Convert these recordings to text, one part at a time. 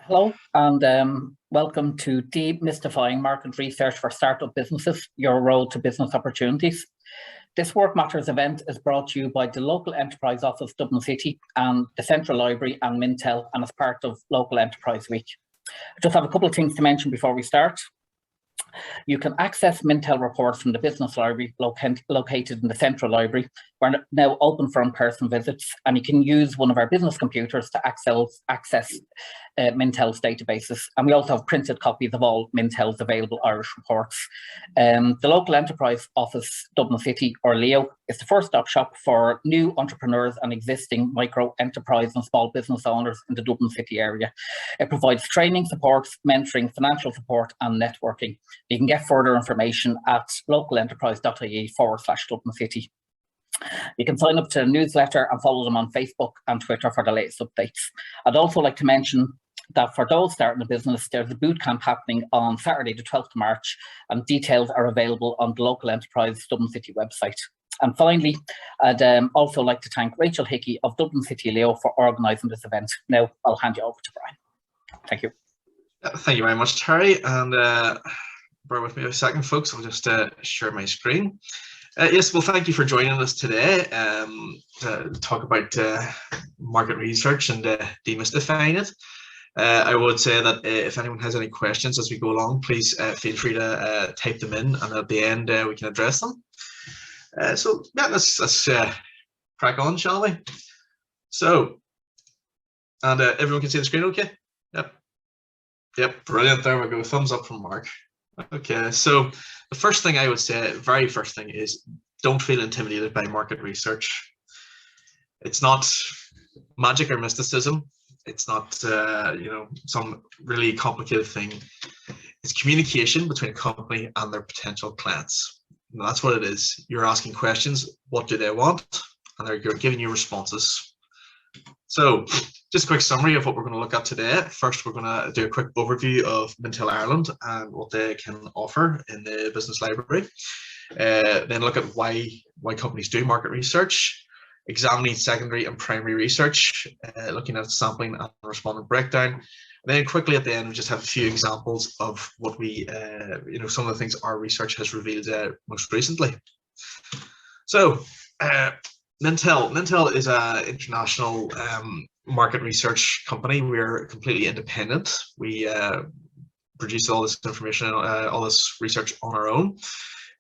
Hello and welcome to Demystifying Market Research for Startup Businesses, Your Road to Business Opportunities. This Work Matters event is brought to you by the Local Enterprise Office Dublin City and the Central Library and Mintel, and as part of Local Enterprise Week. I just have a couple of things to mention before we start. You can access Mintel reports from the Business Library located in the Central Library. We're now open for in-person visits, and you can use one of our business computers to access Mintel's databases. And we also have printed copies of all Mintel's available Irish reports. The Local Enterprise Office Dublin City, or LEO, is the first-stop shop for new entrepreneurs and existing micro enterprise and small business owners in the Dublin City area. It provides training, support, mentoring, financial support and networking. You can get further information at localenterprise.ie/Dublin City. You can sign up to a newsletter and follow them on Facebook and Twitter for the latest updates. I'd also like to mention that for those starting a business, there's a boot camp happening on Saturday, the 12th of March, and details are available on the Local Enterprise Dublin City website. And finally, I'd also like to thank Rachel Hickey of Dublin City Leo for organising this event. Now I'll hand you over to Brian. Thank you. Thank you very much, Terry. And bear with me a second, folks. I'll just share my screen. Yes, well, thank you for joining us today to talk about market research and demystifying it. I would say that if anyone has any questions as we go along, please feel free to type them in, and at the end we can address them. So yeah, let's crack on, shall we? So, and everyone can see the screen okay? Yep, brilliant. There we go. Thumbs up from Mark. Okay, so the first thing I would say, very first thing, is don't feel intimidated by market research. It's not magic or mysticism. It's not some really complicated thing. It's communication between a company and their potential clients. And that's what it is. You're asking questions, what do they want? And they're giving you responses. So just a quick summary of what we're going to look at today. First, we're going to do a quick overview of Mintel Ireland and what they can offer in the business library. Then look at why companies do market research, examining secondary and primary research, looking at sampling and respondent breakdown. And then quickly at the end, we just have a few examples of what we, some of the things our research has revealed most recently. So, Mintel is an international market research company. We're completely independent. We produce all this information, all this research on our own.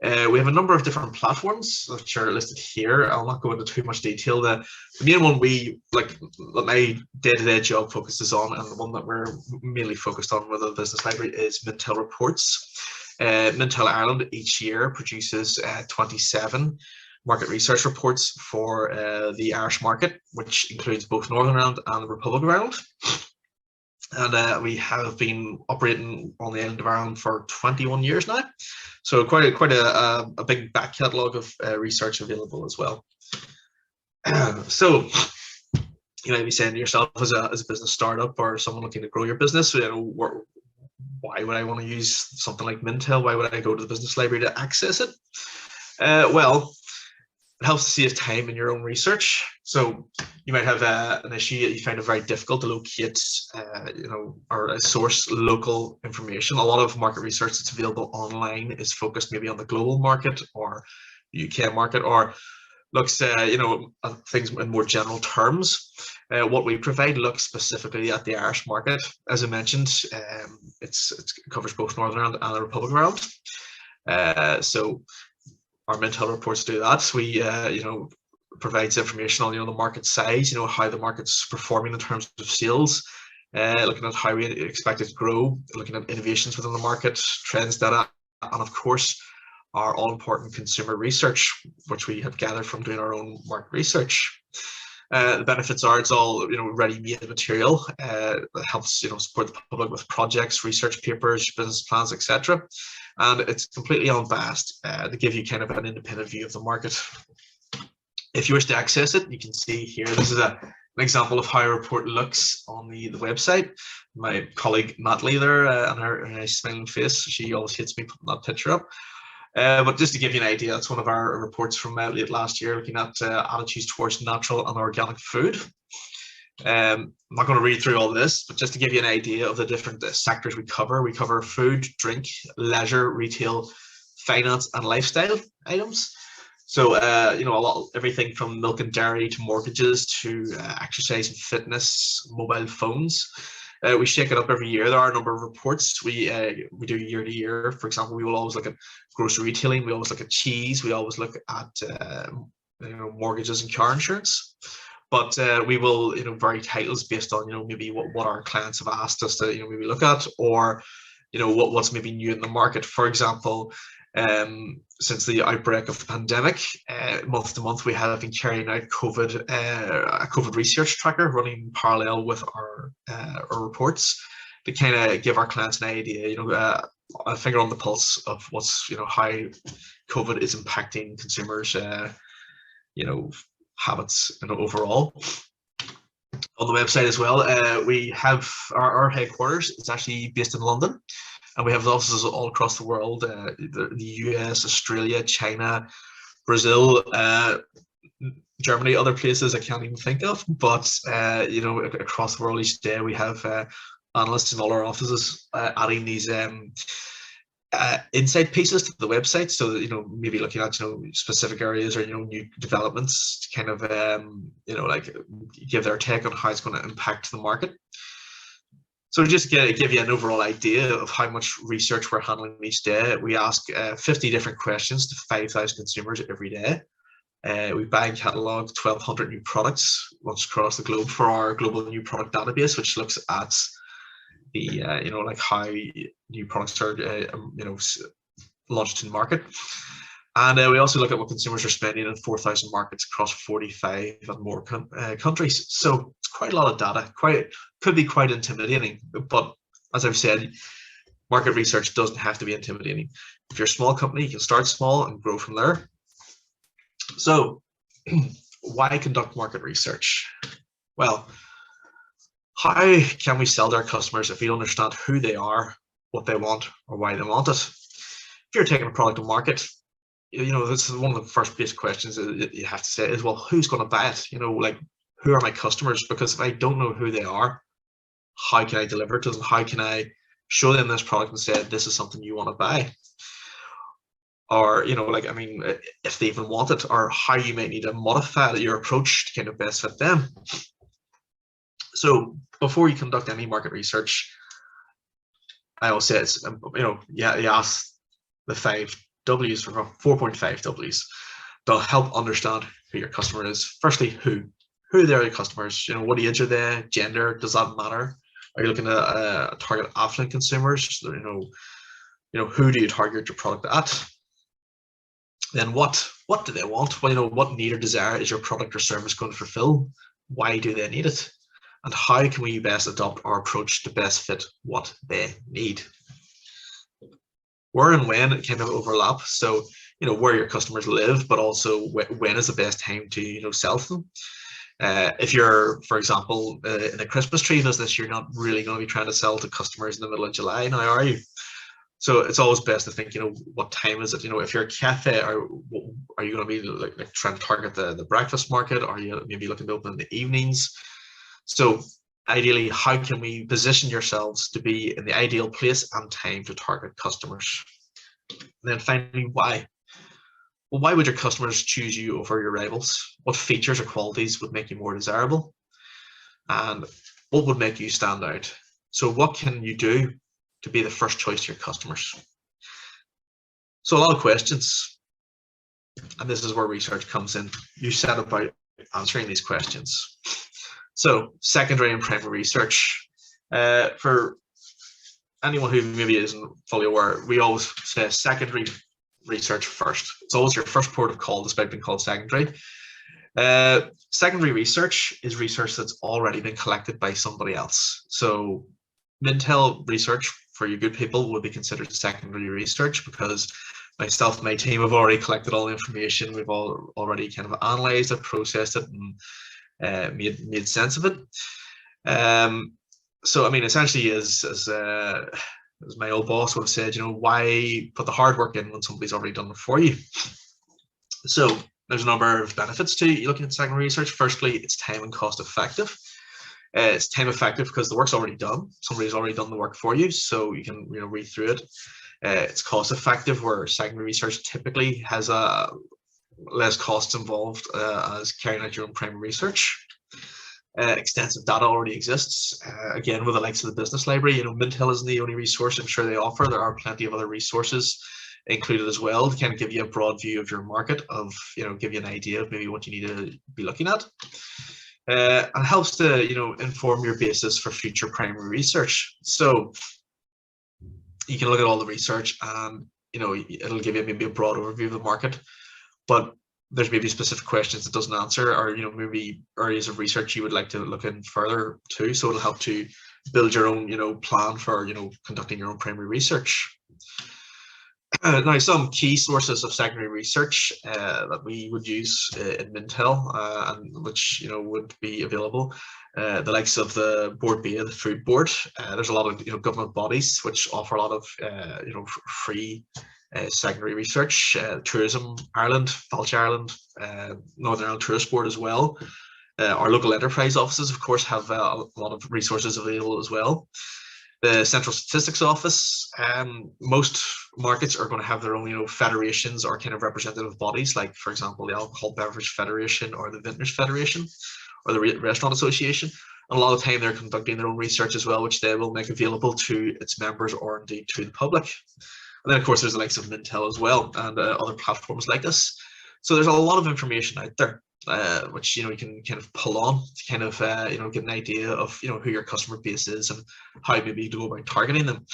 We have a number of different platforms which are listed here. I'll not go into too much detail. The main one that my day-to-day job focuses on, and the one that we're mainly focused on with the business library, is Mintel Reports. Mintel Ireland each year produces 27 market research reports for the Irish market, which includes both Northern Ireland and the Republic of Ireland. And we have been operating on the island of Ireland for 21 years now. So quite a big back catalogue of research available as well. So you might be saying to yourself, as a business startup or someone looking to grow your business, why would I want to use something like Mintel? Why would I go to the business library to access it? Well, it helps to save time in your own research. So you might have an issue that you find it very difficult to locate, or source local information. A lot of market research that's available online is focused maybe on the global market or UK market, or looks, at things in more general terms. What we provide looks specifically at the Irish market. As I mentioned, it covers both Northern Ireland and the Republic of Ireland. So our Mintel reports do that. We, provides information on, the market size, how the market's performing in terms of sales, looking at how we expect it to grow, looking at innovations within the market, trends, data, and of course, our all-important consumer research, which we have gathered from doing our own market research. The benefits are it's all ready-made material that helps support the public with projects, research papers, business plans, etc. And it's completely unbiased to give you kind of an independent view of the market. If you wish to access it, you can see here. This is an example of how a report looks on the website. My colleague Natalie there, and her smiling face, she always hits me putting that picture up. But just to give you an idea, it's one of our reports from late last year, looking at attitudes towards natural and organic food. I'm not going to read through all this, but just to give you an idea of the different sectors we cover food, drink, leisure, retail, finance, and lifestyle items. So, everything from milk and dairy to mortgages to exercise and fitness, mobile phones. We shake it up every year. There are a number of reports we do year to year. For example, we will always look at grocery retailing. We always look at cheese. We always look at mortgages and car insurance. But we will vary titles based on maybe what our clients have asked us to maybe look at, or what's maybe new in the market. For example, since the outbreak of the pandemic, month to month we have been carrying out a COVID research tracker running parallel with our reports to kind of give our clients an idea, a finger on the pulse of what's how COVID is impacting consumers, habits overall. On the website as well, we have our headquarters. It's actually based in London. And we have offices all across the world, the US, Australia, China, Brazil, Germany, other places I can't even think of. But, across the world each day, we have analysts in all our offices adding these insight pieces to the website. So, maybe looking at, specific areas or, new developments to kind of, give their take on how it's going to impact the market. So just to give you an overall idea of how much research we're handling each day, we ask 50 different questions to 5,000 consumers every day. We buy and catalogue 1,200 new products launched across the globe for our global new product database, which looks at the how new products are launched in market. And we also look at what consumers are spending in 4,000 markets across 45 and more countries. So it's quite a lot of data. Could be quite intimidating, but as I've said, market research doesn't have to be intimidating. If you're a small company, you can start small and grow from there. So why conduct market research? Well, how can we sell to our customers if we don't understand who they are, what they want, or why they want it? If you're taking a product to market, this is one of the first basic questions that you have to say is, well, who's going to buy it? Who are my customers? Because if I don't know who they are, how can I deliver it to them? How can I show them this product and say, this is something you want to buy? Or, if they even want it, or how you might need to modify your approach to kind of best fit them. So before you conduct any market research, I always say it's, you ask the 5 W's, or 4.5 W's. They'll help understand who your customer is. Firstly, who are their customers? What age are they? Gender, does that matter? Are you looking at target affluent consumers? Who do you target your product at? Then what do they want? Well, what need or desire is your product or service going to fulfill? Why do they need it? And how can we best adopt our approach to best fit what they need? Where and when it kind of overlap. So, where your customers live, but also when is the best time to sell to them. If you're, for example, in a Christmas tree business, you're not really going to be trying to sell to customers in the middle of July now, are you? So it's always best to think, what time is it? If you're a cafe, are you going to be like trying to target the breakfast market? Are you maybe looking to open in the evenings? So ideally, how can we position yourselves to be in the ideal place and time to target customers? And then finally, why? Well, why would your customers choose you over your rivals? What features or qualities would make you more desirable? And what would make you stand out? So what can you do to be the first choice to your customers? So a lot of questions, and this is where research comes in. You set about answering these questions. So secondary and primary research. For anyone who maybe isn't fully aware, we always say secondary research first. It's always your first port of call, despite being called secondary. Secondary research is research that's already been collected by somebody else. So Mintel research for you good people would be considered secondary research because myself and my team have already collected all the information. We've already kind of analyzed it, processed it, and made sense of it. So I mean, essentially, as my old boss would have said, you know, why put the hard work in when somebody's already done it for you? So there's a number of benefits to looking at secondary research. Firstly, it's time and cost effective. It's time effective because the work's already done. Somebody's already done the work for you, so you can read through it. It's cost effective, where secondary research typically has less costs involved as carrying out your own primary research. Extensive data already exists. Again, with the likes of the business library, you know, Mintel isn't the only resource I'm sure they offer. There are plenty of other resources included as well to kind of give you a broad view of your market, of, you know, give you an idea of maybe what you need to be looking at. And helps to, you know, inform your basis for future primary research. So you can look at all the research and, you know, it'll give you maybe a broad overview of the market, but there's maybe specific questions it doesn't answer, or, you know, maybe areas of research you would like to look in further too. So it'll help to build your own, you know, plan for, you know, conducting your own primary research. Now, some key sources of secondary research that we would use in Mintel, and which, you know, would be available, the likes of the Board B, the Food Board. There's a lot of, you know, government bodies which offer a lot of, you know, free secondary research. Tourism Ireland, Falch Ireland, Northern Ireland Tourist Board as well. Our local enterprise offices, of course, have a lot of resources available as well. The Central Statistics Office, most markets are going to have their own, you know, federations or kind of representative bodies, like, for example, the Alcohol Beverage Federation or the Vintners Federation or the Restaurant Association. And a lot of the time they're conducting their own research as well, which they will make available to its members or indeed to the public. And then, of course, there's the likes of Mintel as well, and other platforms like this. So there's a lot of information out there, which, you know, you can kind of pull on to kind of, you know, get an idea of, you know, who your customer base is and how maybe to go about targeting them.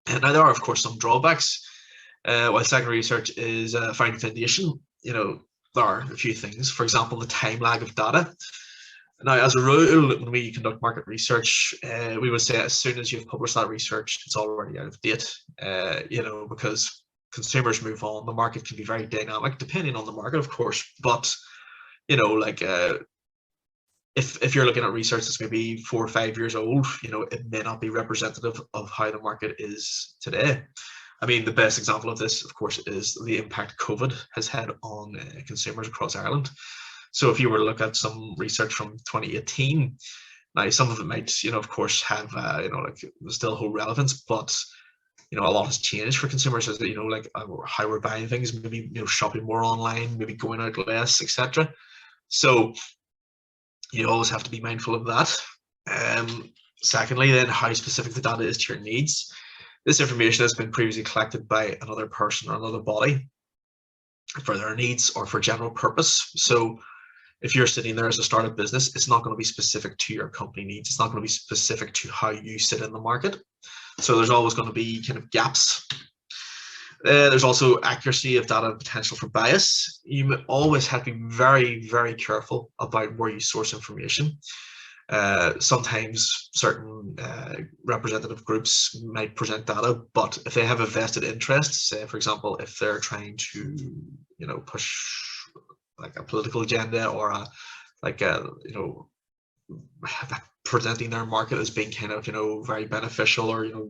And now there are, of course, some drawbacks. While secondary research is a fine foundation, you know, there are a few things. For example, the time lag of data. Now, as a rule, when we conduct market research, we would say as soon as you've published that research, it's already out of date, you know, because consumers move on. The market can be very dynamic, depending on the market, of course. But, you know, like if you're looking at research that's maybe 4 or 5 years old, you know, it may not be representative of how the market is today. I mean, the best example of this, of course, is the impact COVID has had on consumers across Ireland. So if you were to look at some research from 2018, now some of it might, you know, of course, have, you know, like still hold relevance, but, you know, a lot has changed for consumers, as you know, like how we're buying things, maybe, you know, shopping more online, maybe going out less, etc. So you always have to be mindful of that. Secondly, then, how specific the data is to your needs. This information has been previously collected by another person or another body for their needs or for general purpose. So if you're sitting there as a startup business, it's not going to be specific to your company needs. It's not going to be specific to how you sit in the market. So there's always going to be kind of gaps. There's also accuracy of data and potential for bias. You always have to be very, very careful about where you source information. Sometimes certain representative groups might present data, but if they have a vested interest, say, for example, if they're trying to, you know, push like a political agenda or you know, presenting their market as being kind of, you know, very beneficial or, you know,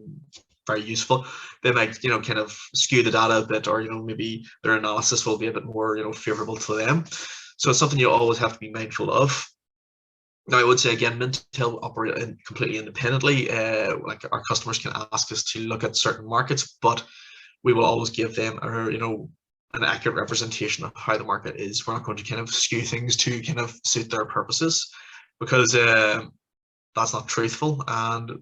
very useful, they might, you know, kind of skew the data a bit, or, you know, maybe their analysis will be a bit more, you know, favorable to them. So it's something you always have to be mindful of. Now, I would say again, Mintel operate completely independently. Like, our customers can ask us to look at certain markets, but we will always give them, you know, an accurate representation of how the market is. We're not going to kind of skew things to kind of suit their purposes, because that's not truthful, and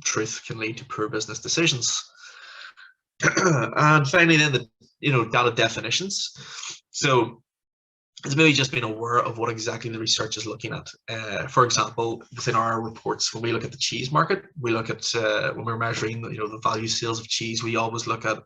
truth can lead to poor business decisions. And finally, then, the, you know, data definitions. So it's maybe just being aware of what exactly the research is looking at. For example, within our reports, when we look at the cheese market, we look at when we're measuring, you know, the value sales of cheese, we always look at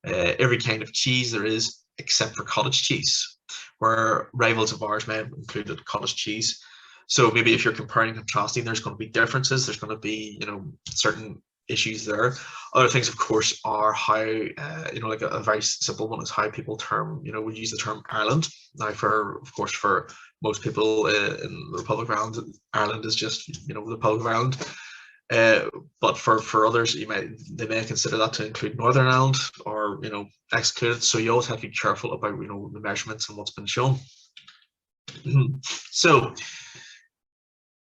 every kind of cheese there is except for cottage cheese. where rivals of ours may have included cottage cheese. So maybe if you're comparing and contrasting, there's going to be differences. There's going to be, you know, certain issues there. Other things, of course, are how, you know, like a very simple one is how people term, you know, would use the term Ireland. Now, of course, for most people in the Republic of Ireland, Ireland is just, you know, the Republic of Ireland. But for others, they may consider that to include Northern Ireland, or, you know, exclude it. So you always have to be careful about, you know, the measurements and what's been shown. So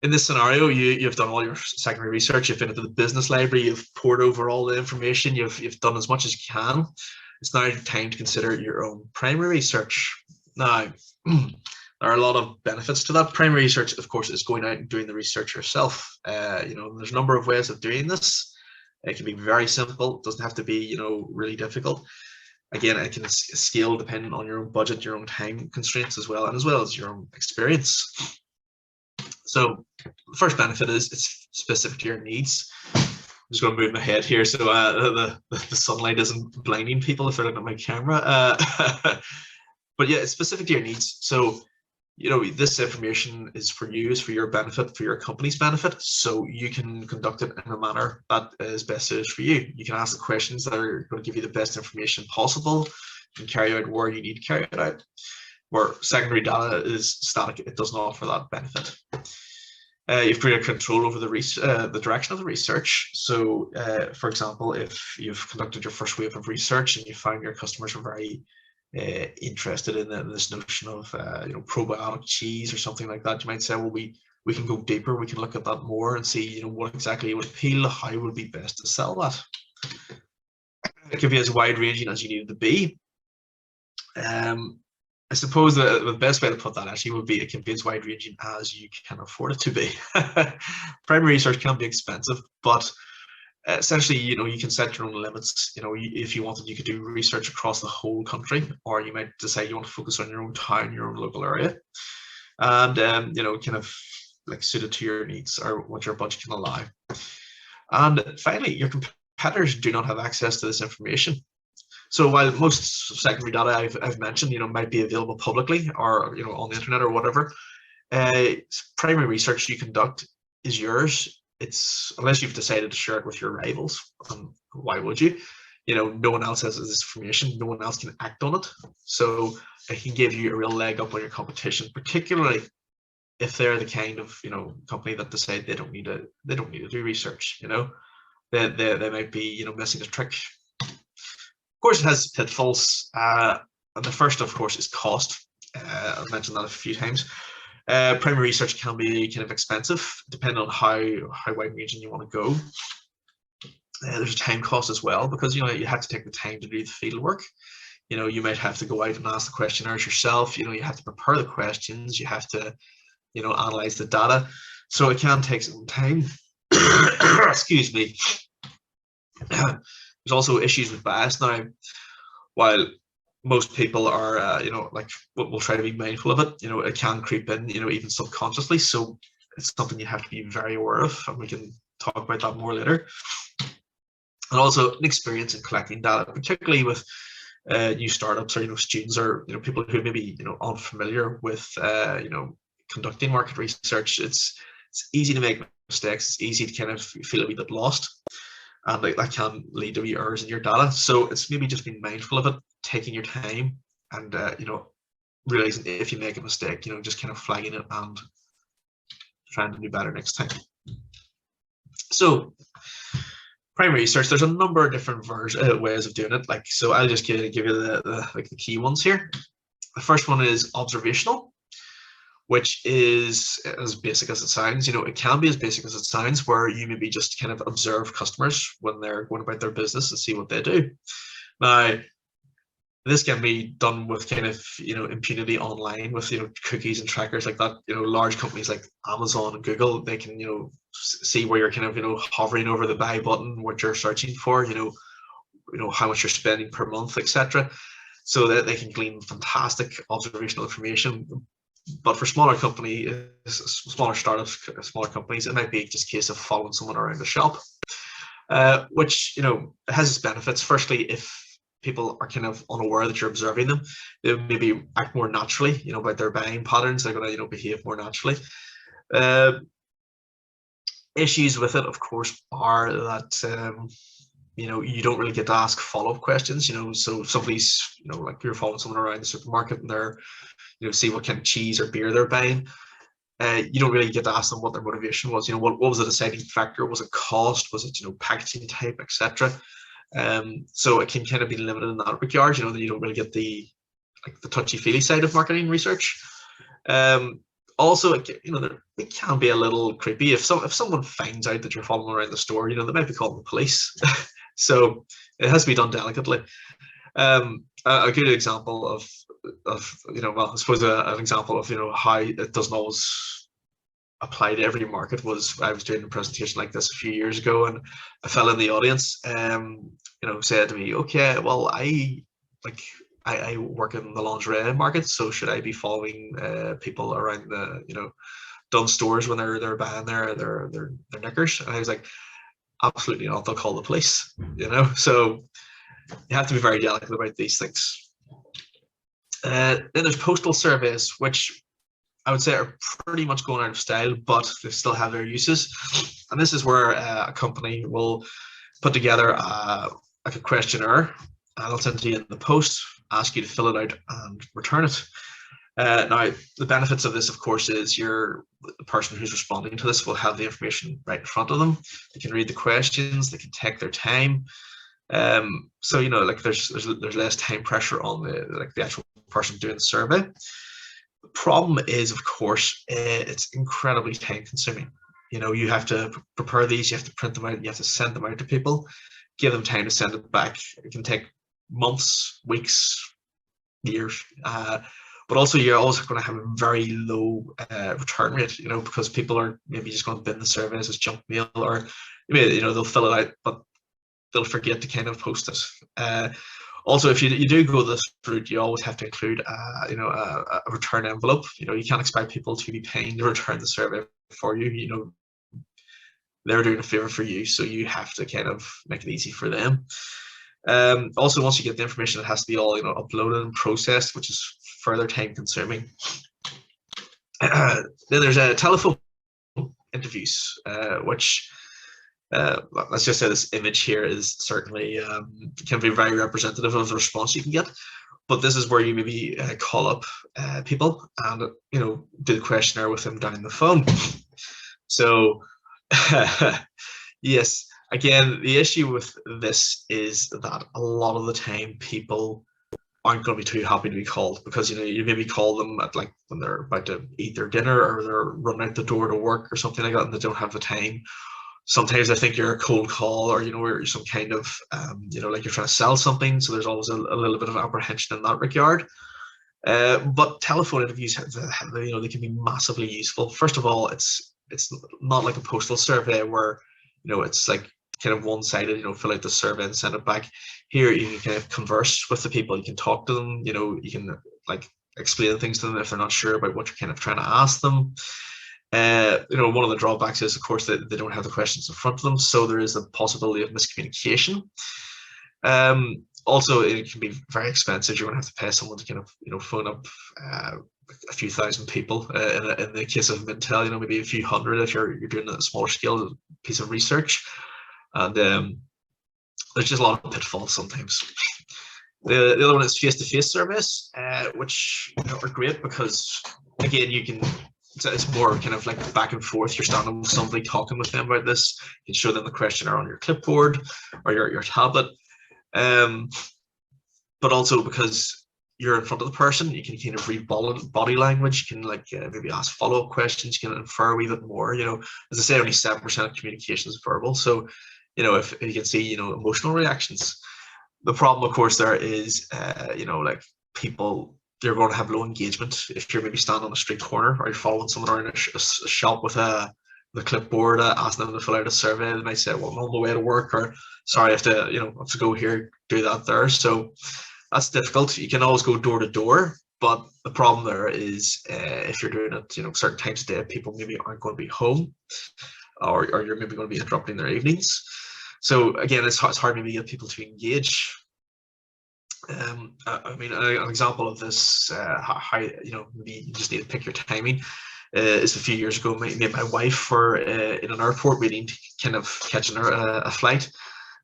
in this scenario, you've done all your secondary research, you've been into the business library, you've poured over all the information, you've done as much as you can. It's now time to consider your own primary research. Now, there are a lot of benefits to that. Primary research, of course, is going out and doing the research yourself. You know, there's a number of ways of doing this. It can be very simple. It doesn't have to be, you know, really difficult. Again, it can scale depending on your own budget, your own time constraints as well, and as well as your own experience. So the first benefit is it's specific to your needs. I'm just going to move my head here so the sunlight isn't blinding people if they're looking at my camera. But yeah, it's specific to your needs. So, you know, this information is for you, is for your benefit, for your company's benefit. So you can conduct it in a manner that is best suited for you. You can ask the questions that are going to give you the best information possible and carry out where you need to carry it out. Where secondary data is static, it doesn't offer that benefit. You've greater control over the direction of the research. So, for example, if you've conducted your first wave of research and you find your customers are very interested in this notion of you know, probiotic cheese or something like that, you might say, well, we can go deeper, we can look at that more and see, you know, what exactly would appeal, how would be best to sell that. It can be as wide ranging as you need it to be. I suppose the best way to put that actually would be it can be as wide ranging as you can afford it to be. Primary research can be expensive, but essentially, you know, you can set your own limits. You know, if you wanted, you could do research across the whole country, or you might decide you want to focus on your own town, your own local area, and you know, kind of like suited to your needs or what your budget can allow. And finally, your competitors do not have access to this information. So while most secondary data I've mentioned, you know, might be available publicly or, you know, on the internet or whatever, primary research you conduct is yours. It's unless you've decided to share it with your rivals. Why would you? You know, no one else has this information. No one else can act on it. So it can give you a real leg up on your competition, particularly if they're the kind of, you know, company that decide they don't need to do research. You know, they might be, you know, missing a trick. Of course, it has pitfalls, and the first, of course, is cost. I've mentioned that a few times. Primary research can be kind of expensive, depending on how wide-ranging you want to go. There's a time cost as well, because, you know, you have to take the time to do the field work. You know, you might have to go out and ask the questionnaires yourself. You know, you have to prepare the questions. You have to, you know, analyze the data. So it can take some time. Excuse me. There's also issues with bias now. While most people are, you know, like, will try to be mindful of it, you know, it can creep in, you know, even subconsciously. So it's something you have to be very aware of, and we can talk about that more later. And also an experience in collecting data, particularly with new startups or, you know, students or, you know, people who maybe, you know, unfamiliar with, you know, conducting market research. It's easy to make mistakes. It's easy to kind of feel a wee bit lost. And that can lead to errors in your data. So it's maybe just being mindful of it, taking your time, and you know, realizing if you make a mistake, you know, just kind of flagging it and trying to do better next time. So primary research, there's a number of different ways of doing it. Like, so I'll just give you the key ones here. The first one is observational, which is as basic as it sounds. You know, it can be as basic as it sounds, where you maybe just kind of observe customers when they're going about their business and see what they do. Now, this can be done with kind of, you know, impunity online with, you know, cookies and trackers like that. You know, large companies like Amazon and Google, they can, you know, see where you're kind of, you know, hovering over the buy button, what you're searching for, you know, how much you're spending per month, etc. So that they can glean fantastic observational information. But for smaller companies, smaller startups, smaller companies, it might be just a case of following someone around the shop, which, you know, has its benefits. Firstly, if people are kind of unaware that you're observing them. They maybe act more naturally, about their buying patterns. They're going to, behave more naturally. Issues with it, of course, are that you don't really get to ask follow-up questions. So if somebody's, like you're following someone around the supermarket and they're, see what kind of cheese or beer they're buying. You don't really get to ask them what their motivation was. What was the deciding factor? Was it cost? Was it packaging type, etc. So it can kind of be limited in that regard. That you don't really get the touchy-feely side of marketing research. Also, it can be a little creepy if someone finds out that you're following around the store. They might be calling the police. So it has to be done delicately. A good example of I suppose an example of how it doesn't always apply to every market was I was doing a presentation like this a few years ago, and a fella in the audience said to me, okay, well, I work in the lingerie market, so should I be following people around the Dunnes stores when they're buying their knickers? And I was like, absolutely not, they'll call the police. So you have to be very delicate about these things. Then there's postal surveys, which I would say are pretty much going out of style, but they still have their uses. And this is where a company will put together a questionnaire, and they'll send it to you in the post, ask you to fill it out and return it. Now, the benefits of this, of course, is the person who's responding to this will have the information right in front of them. They can read the questions, they can take their time. So there's less time pressure on the actual person doing the survey. The problem is, of course, it's incredibly time consuming. You have to prepare these, you have to print them out, you have to send them out to people, give them time to send it back. It can take months, weeks, years. But also you're also going to have a very low return rate, because people are maybe just going to bin the surveys as junk mail, or maybe they'll fill it out, but they'll forget to kind of post it. Also, if you do go this route, you always have to include a return envelope. You can't expect people to be paying to return the survey for you. They're doing a favor for you, so you have to kind of make it easy for them. Also, once you get the information, it has to be all uploaded and processed, which is further time consuming. Then there's telephone interviews, which let's just say this image here is certainly can be very representative of the response you can get. But this is where you maybe call up people and do the questionnaire with them down the phone. So yes, again, the issue with this is that a lot of the time people aren't going to be too happy to be called, because you maybe call them at when they're about to eat their dinner, or they're running out the door to work or something like that, and they don't have the time. Sometimes I think you're a cold call, or you're some kind of like you're trying to sell something, so there's always a little bit of apprehension in that regard. But telephone interviews, they can be massively useful. First of all, it's not like a postal survey where it's like kind of one-sided, fill out the survey and send it back. Here you can kind of converse with the people, you can talk to them, you can explain things to them if they're not sure about what you're kind of trying to ask them. One of the drawbacks is, of course, that they don't have the questions in front of them, so there is a possibility of miscommunication. Also, it can be very expensive. You're going to have to pay someone to kind of phone up a few thousand people. In the case of Mintel, maybe a few hundred if you're doing a smaller scale piece of research. And there's just a lot of pitfalls sometimes. The other one is face-to-face surveys, which are great because, again, it's more kind of like back and forth. You're standing with somebody talking with them about this. You can show them the questionnaire on your clipboard or your tablet. But also because you're in front of the person, you can kind of read body language. You can maybe ask follow-up questions. You can infer a wee bit more. As I say, only 7% of communication is verbal. So, if you can see, emotional reactions. The problem, of course, there is, people, you're going to have low engagement if you're maybe standing on a street corner, or you're following someone around a shop with the clipboard, asking them to fill out a survey. They might say, well, I'm on the way to work, or sorry, I have to go here, do that there. So that's difficult. You can always go door to door, but the problem there is if you're doing it, certain times of day, people maybe aren't going to be home, or you're maybe going to be interrupting their evenings. So again, it's hard maybe to get people to engage. I mean, an example of this, how maybe you just need to pick your timing. Is a few years ago, me and my wife were in an airport waiting to kind of catch a flight,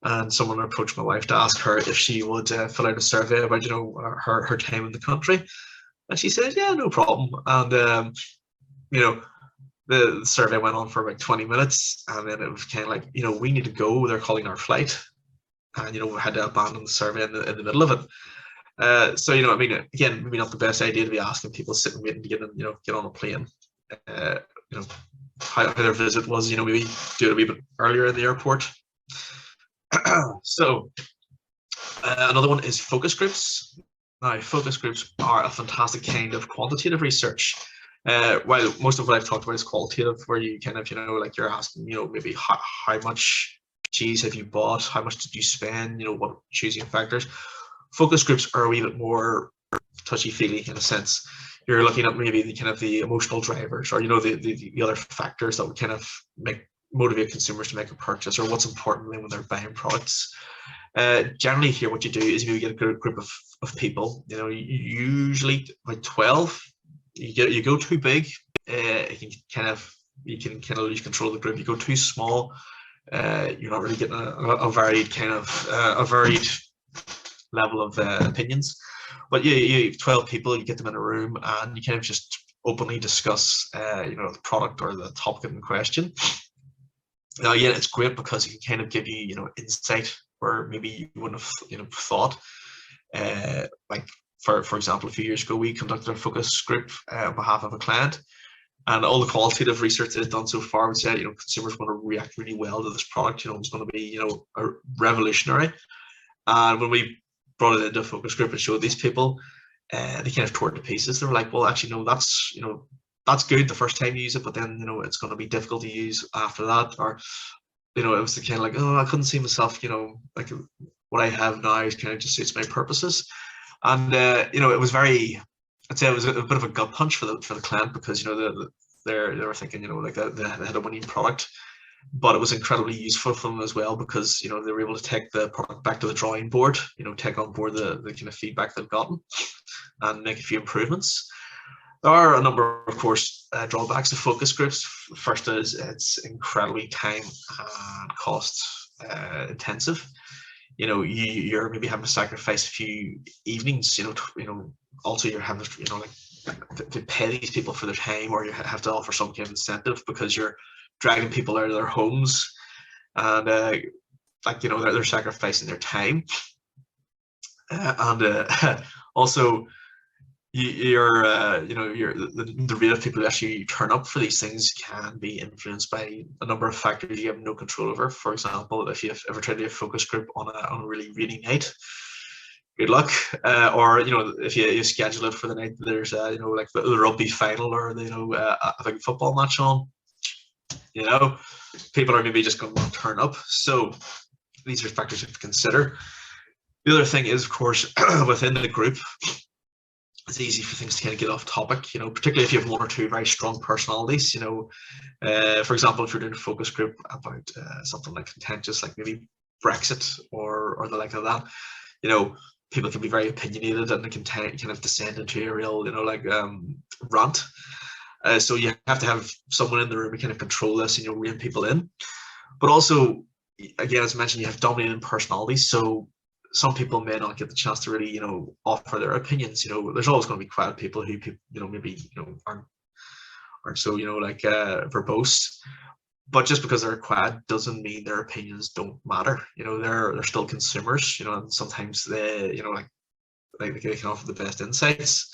and someone approached my wife to ask her if she would fill out a survey about her time in the country, and she said, "Yeah, no problem." And the survey went on for about 20 minutes, and then it was kind of like, we need to go. They're calling our flight, and we had to abandon the survey in the middle of it. So I mean, again, maybe not the best idea to be asking people sitting waiting to get on a plane. How their visit was, maybe do it a wee bit earlier in the airport. So another one is focus groups. Now, focus groups are a fantastic kind of quantitative research. While most of what I've talked about is qualitative, where you kind of, like you're asking, maybe how much cheese have you bought? How much did you spend? What choosing factors? Focus groups are a wee bit more touchy-feely in a sense. You're looking at maybe the emotional drivers, or the other factors that would kind of motivate consumers to make a purchase, or what's important when they're buying products. Generally, here what you do is you get a group of people. Usually like 12. You go too big, you can kind of lose control of the group. You go too small, you're not really getting a varied level of opinions. But you have 12 people, you get them in a room, and you kind of just openly discuss the product or the topic in question. Now, yeah, it's great because it can kind of give you insight where maybe you wouldn't have thought. Like for example, a few years ago, we conducted a focus group on behalf of a client, and all the qualitative research that is done so far would say consumers want to react really well to this product. It's going to be revolutionary. And when we brought it into a focus group and showed these people, they kind of tore it to pieces. They were like, well, actually, no, that's good the first time you use it, but then it's going to be difficult to use after that. Or it was the kind of like, oh, I couldn't see myself, like what I have now is kind of just suits my purposes. And it was very, I'd say it was a bit of a gut punch for the client, because they were thinking like they had a winning product. But it was incredibly useful for them as well, because they were able to take the product back to the drawing board, take on board the kind of feedback they've gotten and make a few improvements. There are a number, of course, drawbacks of focus groups. First is it's incredibly time and cost intensive. You're maybe having to sacrifice a few evenings. Also you're having to pay these people for their time, or you have to offer some kind of incentive because you're dragging people out of their homes, and they're sacrificing their time, and also the rate of people who actually turn up for these things can be influenced by a number of factors you have no control over. For example, if you've ever tried to do a focus group on a really rainy night, good luck. Or if you schedule it for the night there's like the rugby final, or a big football match on, people are maybe just going to turn up. So these are factors you have to consider. The other thing is, of course, within the group, it's easy for things to kind of get off topic, particularly if you have one or two very strong personalities. For example, if you're doing a focus group about something like contentious, like maybe Brexit or the like of that, people can be very opinionated, and they can kind of descend into a real, rant. So you have to have someone in the room who kind of control this and rein people in. But also, again, as mentioned, you have dominating personalities. So some people may not get the chance to really, offer their opinions. There's always going to be quiet people who maybe aren't so verbose. But just because they're quiet doesn't mean their opinions don't matter. They're still consumers. And sometimes they can offer the best insights.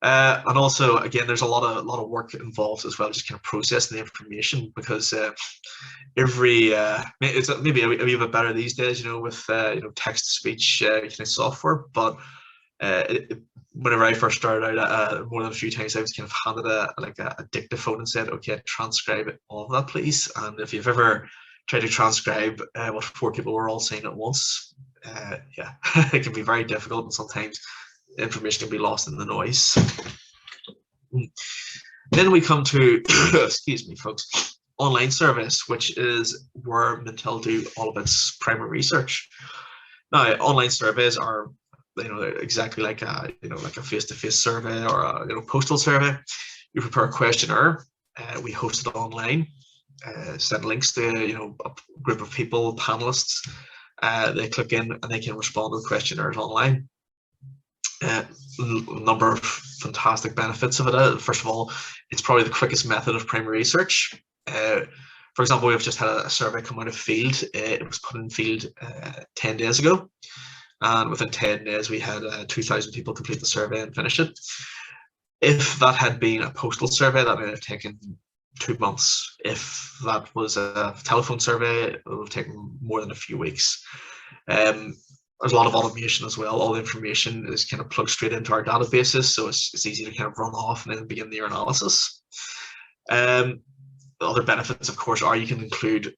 And also, again, there's a lot of work involved as well, just kind of processing the information, because it's maybe a wee bit better these days, with text to speech kind of software. But whenever I first started out, more than a few times I was kind of handed a dictaphone and said, okay, transcribe all of that, please. And if you've ever tried to transcribe what four people were all saying at once, yeah, it can be very difficult, and sometimes information can be lost in the noise. Then we come to, excuse me, folks, online surveys, which is where Mintel do all of its primary research. Now, online surveys are exactly like a like a face-to-face survey or a postal survey. You prepare a questionnaire. We host it online. Send links to a group of people, panelists. They click in and they can respond to the questionnaires online. A number of fantastic benefits of it. First of all, it's probably the quickest method of primary research. For example, we've just had a survey come out of field. It was put in field 10 days ago. And within 10 days, we had 2,000 people complete the survey and finish it. If that had been a postal survey, that might have taken 2 months. If that was a telephone survey, it would have taken more than a few weeks. There's a lot of automation as well. All the information is kind of plugged straight into our databases, so it's easy to kind of run off and then begin your analysis. The other benefits, of course, are you can include,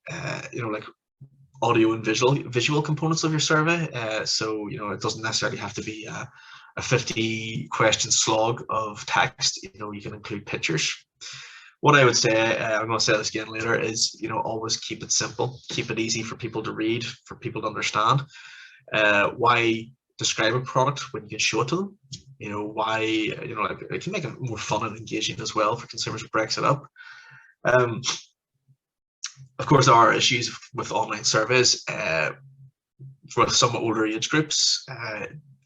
like audio and visual components of your survey. So it doesn't necessarily have to be a 50 question slog of text. You can include pictures. What I would say, I'm going to say this again later, is always keep it simple, keep it easy for people to read, for people to understand. Why describe a product when you can show it to them? Why it can make it more fun and engaging as well for consumers. It breaks it up. Of course, there are issues with online surveys for some older age groups.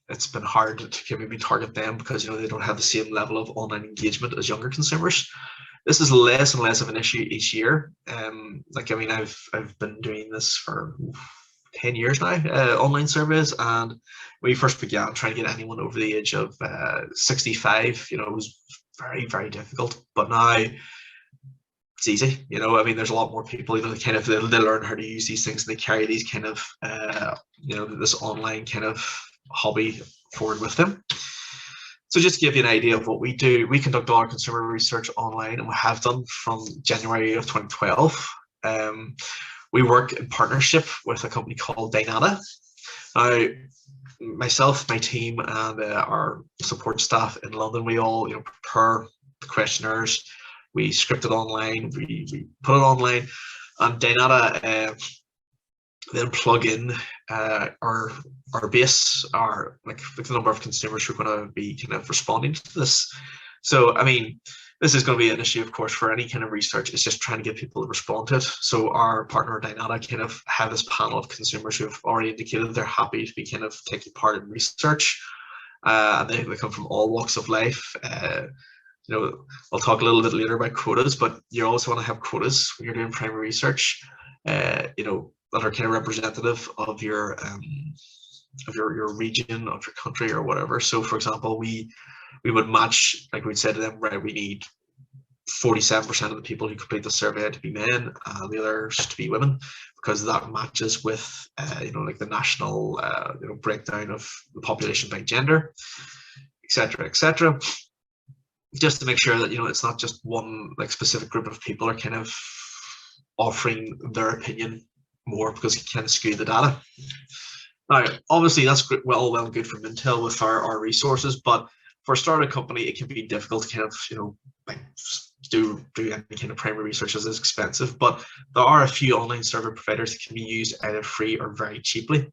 It's been hard to maybe target them because they don't have the same level of online engagement as younger consumers. This is less and less of an issue each year. I've been doing this for 10 years now, online surveys, and when we first began trying to get anyone over the age of 65, it was very, very difficult. But now it's easy. There's a lot more people. They learn how to use these things, and they carry these kind of this online kind of hobby forward with them. So just to give you an idea of what we do, we conduct all our consumer research online, and we have done from January of 2012. We work in partnership with a company called Dynata. Now, myself, my team, and our support staff in London, we all prepare the questionnaires. We script it online. We put it online, and Dynata then plug in our base, our like the number of consumers who are going to be kind of responding to this. So this is going to be an issue, of course, for any kind of research. It's just trying to get people to respond to it. So our partner Dynata kind of have this panel of consumers who have already indicated they're happy to be kind of taking part in research. And they come from all walks of life. I'll talk a little bit later about quotas, but you also want to have quotas when you're doing primary research, that are kind of representative of your region, of your country, or whatever. So, for example, we would match, like we'd say to them, right, we need 47% of the people who complete the survey to be men and the others to be women, because that matches with, like the national, breakdown of the population by gender, etc., etc. Just to make sure that, it's not just one like specific group of people are kind of offering their opinion more, because it can skew the data. Now, obviously, that's well and good for Mintel with our resources, but for a startup company, it can be difficult to kind of, do any kind of primary research, as it's expensive. But there are a few online survey providers that can be used either free or very cheaply.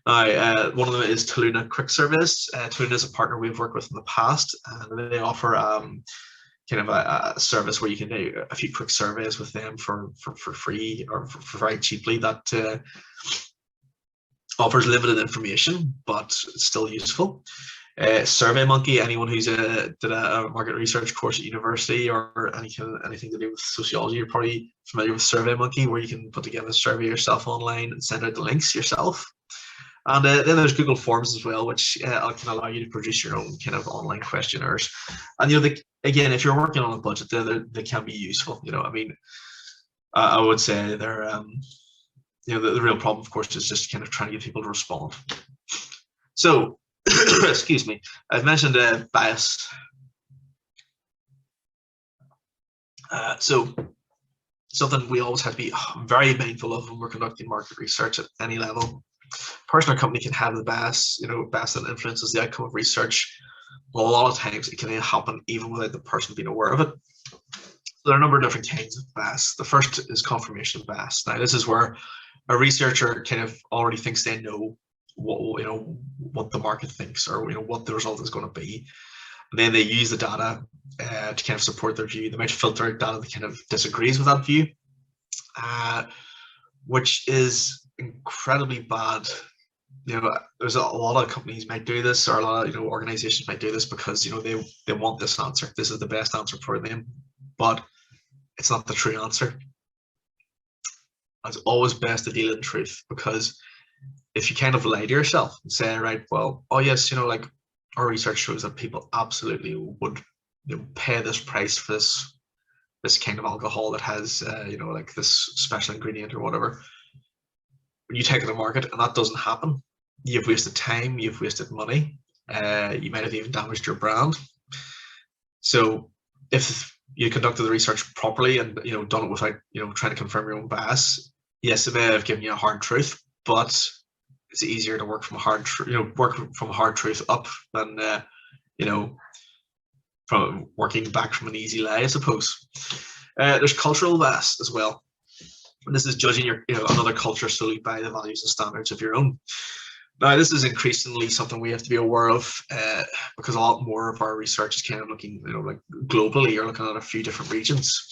Now, one of them is Taluna Quick Surveys. Taluna is a partner we've worked with in the past, and they offer kind of a service where you can do a few quick surveys with them for free or for very cheaply. That offers limited information, but it's still useful. SurveyMonkey, anyone who's did a market research course at university or anything to do with sociology, you're probably familiar with SurveyMonkey, where you can put together a survey yourself online and send out the links yourself. And then there's Google Forms as well, which can allow you to produce your own kind of online questionnaires. And again, if you're working on a budget, they can be useful. I would say they're the real problem, of course, is just kind of trying to get people to respond. So, excuse me, I've mentioned bias. So something we always have to be very mindful of when we're conducting market research at any level. Person or company can have the bias, bias that influences the outcome of research. Well, a lot of times it can happen even without the person being aware of it. So there are a number of different kinds of bias. The first is confirmation bias. Now, this is where a researcher kind of already thinks they know what the market thinks, or what the result is going to be. And then they use the data to kind of support their view. They might filter out data that kind of disagrees with that view, which is incredibly bad. There's a lot of companies might do this, or a lot of organizations might do this because they want this answer. This is the best answer for them, but it's not the true answer. It's always best to deal in truth, because if you kind of lie to yourself and say, right, well, oh yes, like our research shows that people absolutely would pay this price for this kind of alcohol that has like this special ingredient or whatever. When you take it to market and that doesn't happen, you've wasted time, you've wasted money, you might have even damaged your brand. So if you conducted the research properly and done it without trying to confirm your own bias, yes, it may have given you a hard truth, but it's easier to work from a hard truth up than from working back from an easy lie, I suppose. There's cultural bias as well. And this is judging another culture solely by the values and standards of your own. Now, this is increasingly something we have to be aware of, because a lot more of our research is kind of looking, like globally. You're looking at a few different regions.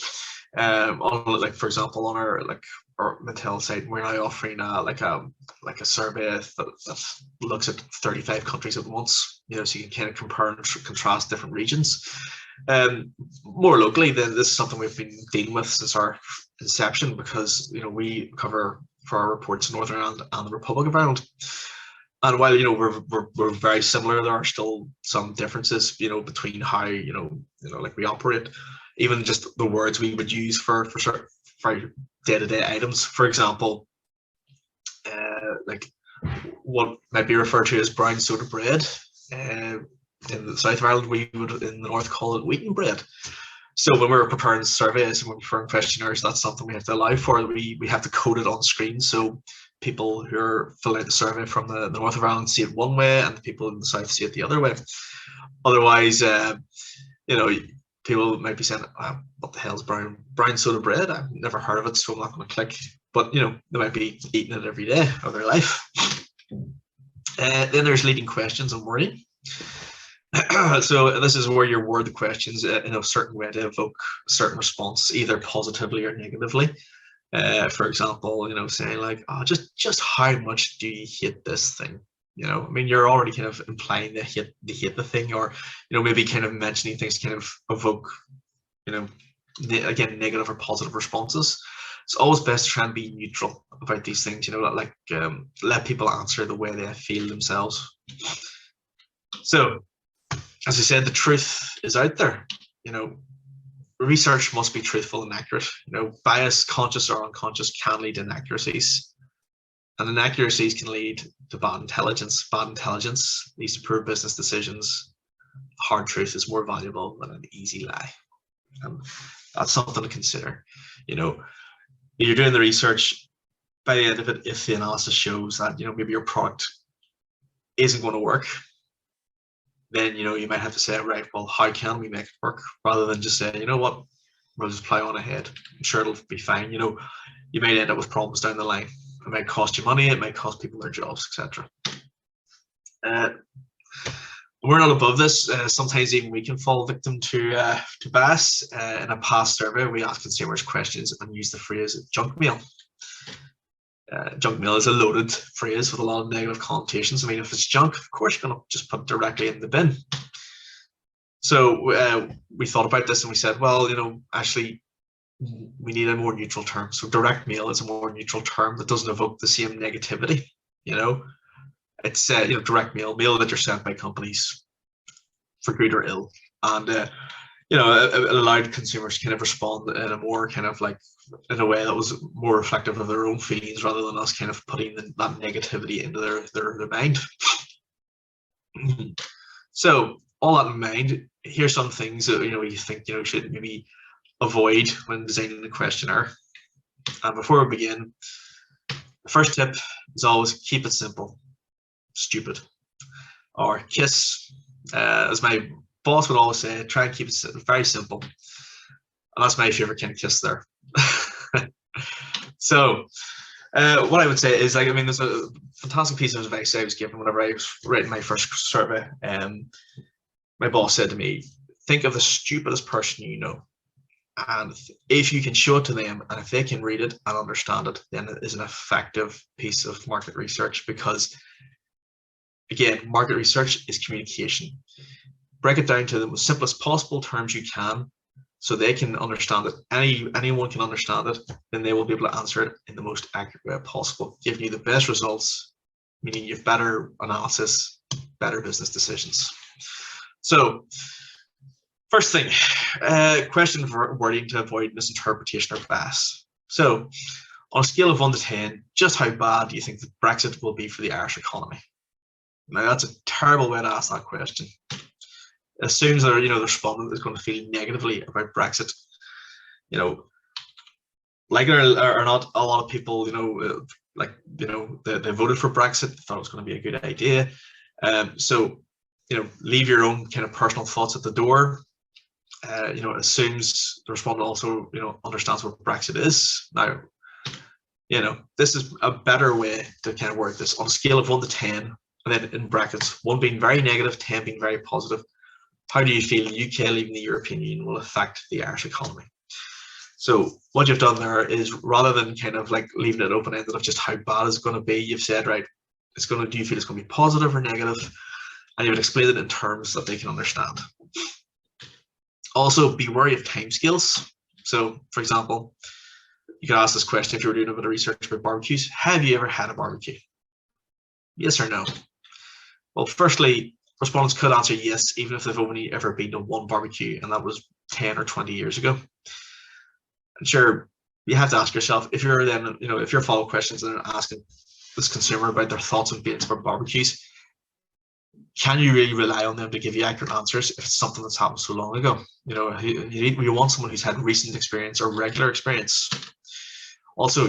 Like for example, on our Mintel site, we're now offering a survey that looks at 35 countries at once. So you can kind of compare and contrast different regions. More locally, then this is something we've been dealing with since our inception, because we cover for our reports Northern Ireland and the Republic of Ireland. And while we're very similar, there are still some differences between how like we operate. Even just the words we would use for day-to-day items. For example, like what might be referred to as brown soda bread. In the south of Ireland, we would in the north call it wheaten bread. So when we're preparing surveys and we're preparing questionnaires, that's something we have to allow for. We have to code it on screen, so people who are filling out the survey from the north of Ireland see it one way, and the people in the south see it the other way. Otherwise, people might be saying, what the hell is brown soda bread? I've never heard of it, so I'm not going to click. But, they might be eating it every day of their life. Then there's leading questions and wording. So this is where you word the questions in a certain way to evoke a certain response, either positively or negatively. For example, saying like, oh, just how much do you hate this thing? I mean, you're already kind of implying they hate the thing, or maybe kind of mentioning things to kind of evoke again, negative or positive responses. It's always best to try and be neutral about these things, let people answer the way they feel themselves. So as I said, the truth is out there. Research must be truthful and accurate. Bias, conscious or unconscious, can lead to inaccuracies. And inaccuracies can lead to bad intelligence. Bad intelligence leads to poor business decisions. Hard truth is more valuable than an easy lie. And that's something to consider. You're doing the research. By the end of it, if the analysis shows that maybe your product isn't going to work, then you might have to say, right, well, how can we make it work, rather than just say, what, we'll just plow on ahead. I'm sure it'll be fine. You might end up with problems down the line. It might cost you money, it might cost people their jobs, etc. We're not above this. Sometimes even we can fall victim to bias. In a past survey, we asked consumers questions and used the phrase junk mail. Junk mail is a loaded phrase with a lot of negative connotations. I mean, if it's junk, of course you're going to just put it directly in the bin. So we thought about this and we said, well, actually, we need a more neutral term. So direct mail is a more neutral term that doesn't evoke the same negativity. It's direct mail that you're sent by companies for good or ill, and it allowed consumers to kind of respond in a more kind of like in a way that was more reflective of their own feelings, rather than us kind of putting that negativity into their mind. So all that in mind, here's some things that you think you should maybe avoid when designing a questionnaire. And before we begin, the first tip is always keep it simple. Stupid. Or KISS. As my boss would always say, try and keep it very simple. And that's my favorite kind of KISS there. So What I would say is, like, I mean, there's a fantastic piece of advice I was given whenever I was writing my first survey. My boss said to me, think of the stupidest person you know. And if you can show it to them, and if they can read it and understand it, then it is an effective piece of market research. Because, again, market research is communication. Break it down to the most simplest possible terms you can, so they can understand it. Anyone can understand it, then they will be able to answer it in the most accurate way possible, giving you the best results, meaning you have better analysis, better business decisions. So, first thing, question for wording to avoid misinterpretation or bias. So, on a scale of 1 to 10, just how bad do you think the Brexit will be for the Irish economy? Now, that's a terrible way to ask that question. It assumes that, the respondent is going to feel negatively about Brexit. Like it or not, a lot of people, they voted for Brexit, thought it was going to be a good idea. So, leave your own kind of personal thoughts at the door. It assumes the respondent also, understands what Brexit is. Now, this is a better way to kind of word this on a scale of 1 to 10, and then in brackets, 1 being very negative, 10 being very positive. How do you feel the UK leaving the European Union will affect the Irish economy? So what you've done there is, rather than kind of like leaving it open-ended of just how bad it's going to be, you've said, right, do you feel it's going to be positive or negative? And you would explain it in terms that they can understand. Also, be wary of timescales. So, for example, you could ask this question if you were doing a bit of research about barbecues. Have you ever had a barbecue? Yes or no? Well, firstly, respondents could answer yes, even if they've only ever been to one barbecue, and that was 10 or 20 years ago. And sure, you have to ask yourself, if you're then, if your follow-up questions and asking this consumer about their thoughts and feelings about barbecues, can you really rely on them to give you accurate answers if it's something that's happened so long ago? You want someone who's had recent experience or regular experience. Also,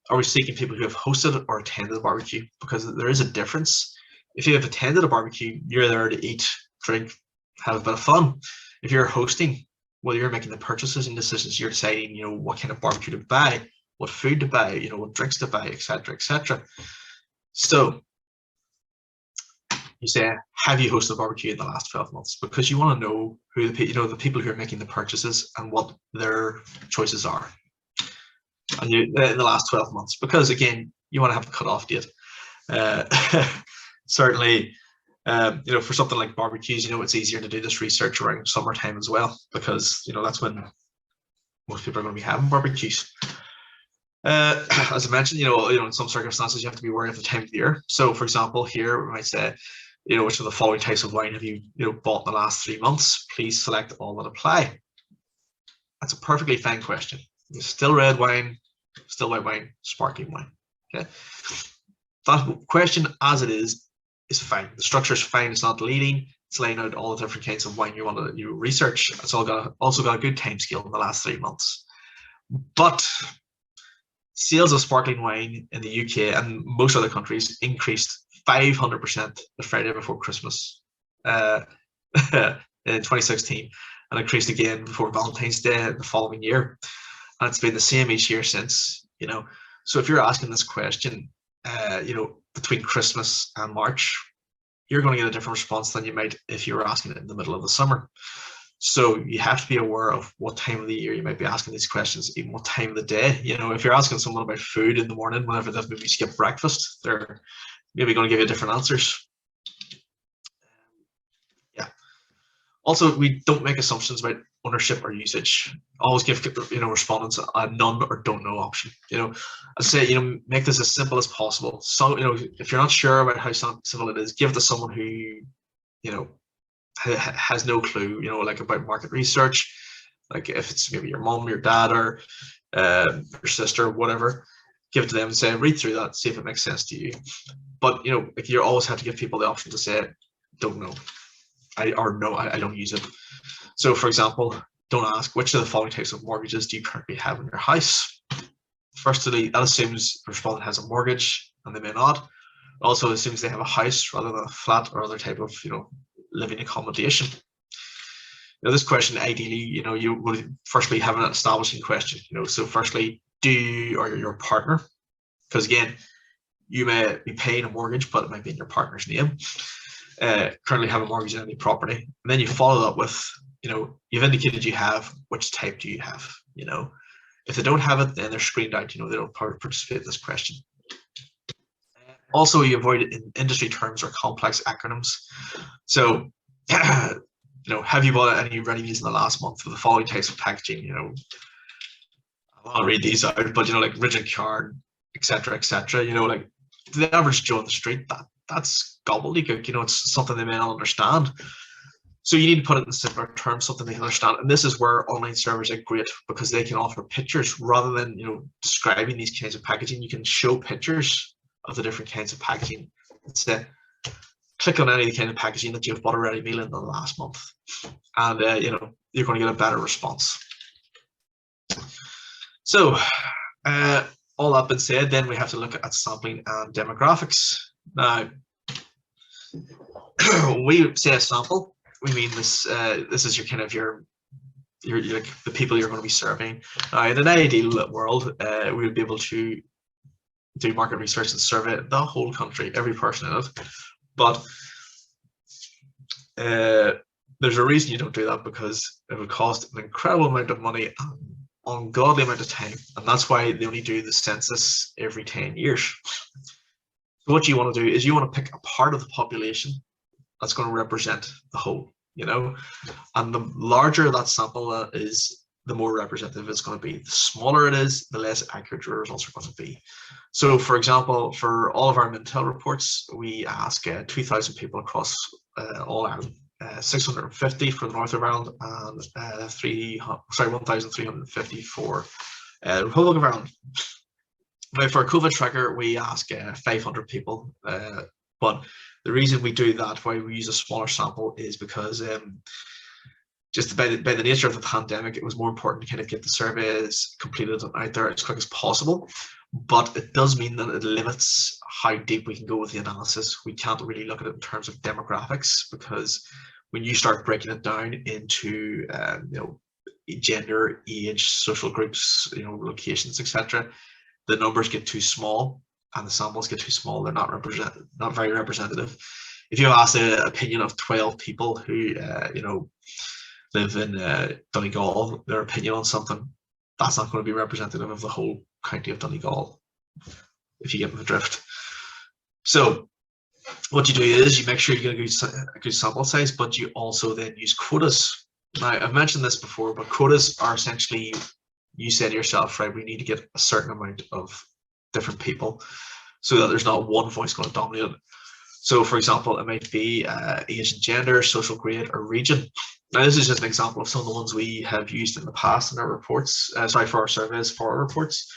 are we seeking people who have hosted or attended a barbecue? Because there is a difference. If you have attended a barbecue, you're there to eat, drink, have a bit of fun. If you're hosting, well, you're making the purchases and decisions. You're deciding, what kind of barbecue to buy, what food to buy, what drinks to buy, etc., etc. So you say, have you hosted a barbecue in the last 12 months? Because you want to know who the people who are making the purchases and what their choices are. And in the last 12 months, because again, you want to have a cutoff date. Certainly, for something like barbecues, it's easier to do this research around summertime as well, because that's when most people are going to be having barbecues. As I mentioned, in some circumstances you have to be wary of the time of the year. So, for example, here we might say, which of the following types of wine have you bought in the last 3 months? Please select all that apply. That's a perfectly fine question. Still red wine, still white wine, sparkling wine. Okay, that question as it is fine. The structure is fine. It's not leading. It's laying out all the different kinds of wine you want to research. It's also got a good time scale in the last 3 months. But sales of sparkling wine in the UK and most other countries increased 500% the Friday before Christmas in 2016, and increased again before Valentine's Day the following year. And it's been the same each year since. So if you're asking this question, between Christmas and March, you're going to get a different response than you might if you were asking it in the middle of the summer. So you have to be aware of what time of the year you might be asking these questions, even what time of the day. If you're asking someone about food in the morning, whenever they've maybe skipped breakfast, they're maybe going to give you different answers. Yeah. Also, we don't make assumptions about ownership or usage. Always give respondents a none or don't know option. I say make this as simple as possible. So if you're not sure about how simple it is, give it to someone who has no clue. Like about market research. Like if it's maybe your mom, your dad, or your sister, whatever, give it to them and say, read through that, see if it makes sense to you. But like you always have to give people the option to say, don't know, I don't use it. So, for example, don't ask which of the following types of mortgages do you currently have in your house. Firstly, that assumes the respondent has a mortgage, and they may not. It also assumes they have a house rather than a flat or other type of living accommodation. This question, ideally, you would firstly have an establishing question. So, firstly, do you or your partner Because again, you may be paying a mortgage, but it might be in your partner's name. Currently have a mortgage on any property, and then you follow up with, you've indicated you have, which type do you have? If they don't have it, then they're screened out. They don't participate in this question. Also, you avoid industry terms or complex acronyms. So, have you bought any ready-meals in the last month for the following types of packaging? I won't read these out, but like rigid card, etc., etc. Like the average Joe on the street, that's gobbledygook. It's something they may not understand. So you need to put it in simpler terms, something they can understand. And this is where online servers are great, because they can offer pictures rather than describing these kinds of packaging. You can show pictures of the different kinds of packaging and say, click on any kind of packaging that you've bought a ready meal in the last month, and you're going to get a better response. So all that being said, then we have to look at sampling and demographics. Now, we say a sample, we mean this is your kind of your like the people you're going to be serving. Now, in an ideal world, we would be able to do market research and survey the whole country, every person in it. But there's a reason you don't do that, because it would cost an incredible amount of money and ungodly amount of time, and that's why they only do the census every 10 years. So what you want to do is you want to pick a part of the population that's going to represent the whole, and the larger that sample is, the more representative it's going to be. The smaller it is, the less accurate your results are going to be. So, for example, for all of our Mintel reports, we ask 2,000 people across all Ireland, 650 for the north of Ireland, and 1,350 for the Republic of Ireland. Now, for a COVID tracker, we ask 500 people, but the reason we do that, why we use a smaller sample, is because just by the nature of the pandemic, it was more important to kind of get the surveys completed and out there as quick as possible. But it does mean that it limits how deep we can go with the analysis. We can't really look at it in terms of demographics, because when you start breaking it down into gender, age, social groups, locations, etc., the numbers get too small and the samples get too small. They're not very representative. If you ask the opinion of 12 people who live in Donegal, their opinion on something, that's not going to be representative of the whole county of Donegal, if you get the drift. So what you do is you make sure you get a good sample size, but you also then use quotas. Now, I've mentioned this before, but quotas are essentially, you say to yourself, right, we need to get a certain amount of different people so that there's not one voice going to dominate. So, for example, it might be age and gender, social grade, or region. Now, this is just an example of some of the ones we have used in the past in our reports, for our surveys, for our reports.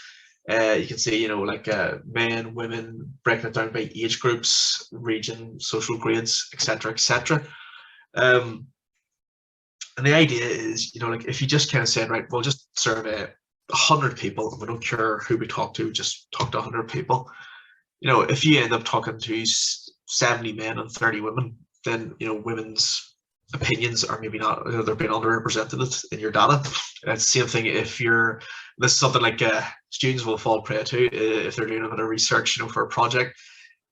You can see, like men, women, breaking it down by age groups, region, social grades, etc., etc. And the idea is, like if you just kind of said, right, we'll just survey 100 people, and we don't care who we talk to, just talk to 100 people. If you end up talking to 70 men and 30 women, then women's opinions are maybe not, they're being underrepresented in your data. It's the same thing if this is something like students will fall prey to if they're doing a bit of research, for a project.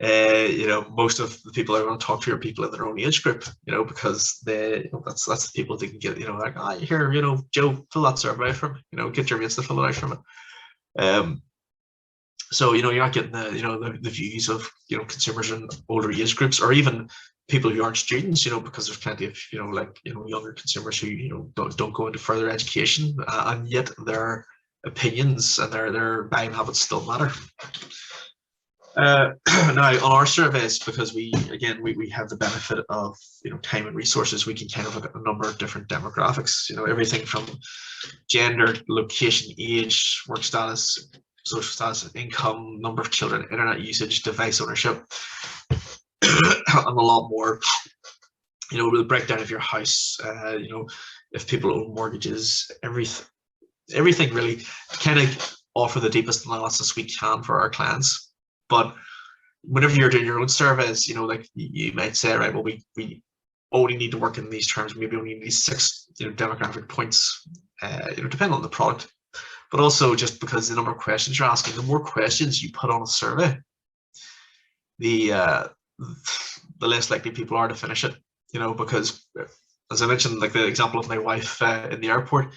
Most of the people they're going to talk to are people in their own age group, because that's the people they can get, like, here, Joe, fill that survey for me, get your mates to fill it out for me. So, you're not getting the views of, consumers in older age groups, or even people who aren't students, because there's plenty of, younger consumers who, don't go into further education, and yet their opinions and their buying habits still matter. Now, on our surveys, because we have the benefit of, time and resources, we can kind of look at a number of different demographics, everything from gender, location, age, work status, social status, income, number of children, internet usage, device ownership, and a lot more. With the breakdown of your house, if people own mortgages, everything really, kind of offer the deepest analysis we can for our clients. But whenever you're doing your own surveys, like you might say, right, well, we only need to work in these terms, maybe only need 6 demographic points, depending on the product. but also just because the number of questions you're asking, the more questions you put on a survey, the less likely people are to finish it, you know, because as I mentioned, like the example of my wife in the airport,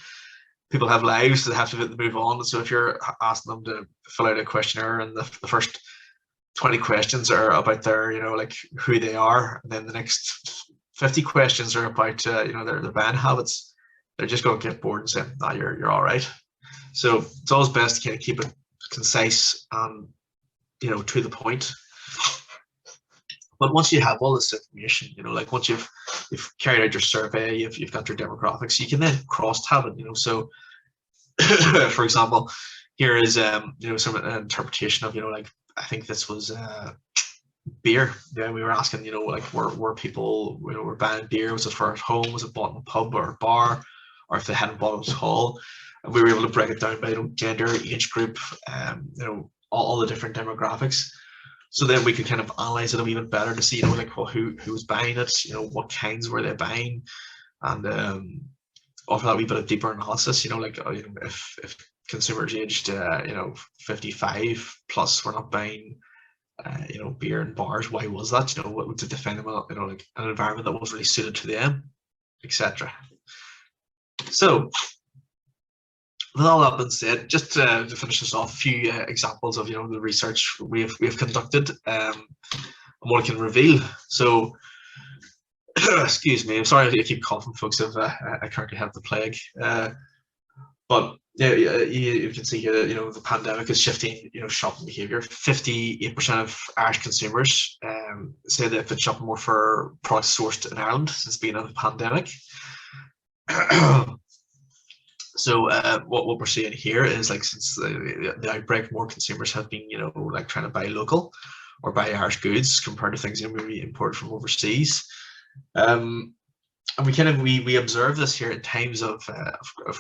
people have lives that have to move on. So if you're asking them to fill out a questionnaire and the first 20 questions are about their, you know, like who they are, and then the next 50 questions are about, you know, their buying habits, they're just going to get bored and say, nah, you're all right. So it's always best to kind of keep it concise and, you know, to the point. But once you have all this information, you know, like once you've carried out your survey, you've got your demographics, you can then cross-tab it, you know. So, for example, here is, you know, some interpretation of, you know, like, I think this was beer. Yeah, we were asking, you know, like, were people, you know, were buying beer? Was it for at home? Was it bought in a pub or a bar? Or if they hadn't bought it at all? And we were able to break it down by, you know, gender, age group, you know, all the different demographics. So then we could kind of analyze it a wee bit better to see, you know, like, well, who was buying it, you know, what kinds were they buying, and offer that wee bit of deeper analysis, you know, like, you know, if consumers aged, you know, 55 plus were not buying, you know, beer in bars, why was that? You know, what would define them, you know, like an environment that wasn't really suited to them, etc. So, with all that being said, just to finish this off, a few examples of, you know, the research we've conducted and what it can reveal. So, excuse me, I'm sorry I keep coughing, folks. I currently have the plague, but yeah, you can see here, you know, the pandemic is shifting, you know, shopping behaviour. 58% of Irish consumers say they've been shopping more for products sourced in Ireland since the beginning of the pandemic. So what we're seeing here is, like, since the outbreak, more consumers have been, you know, like, trying to buy local or buy Irish goods compared to things, you know, maybe imported from overseas. And we observe this here in times of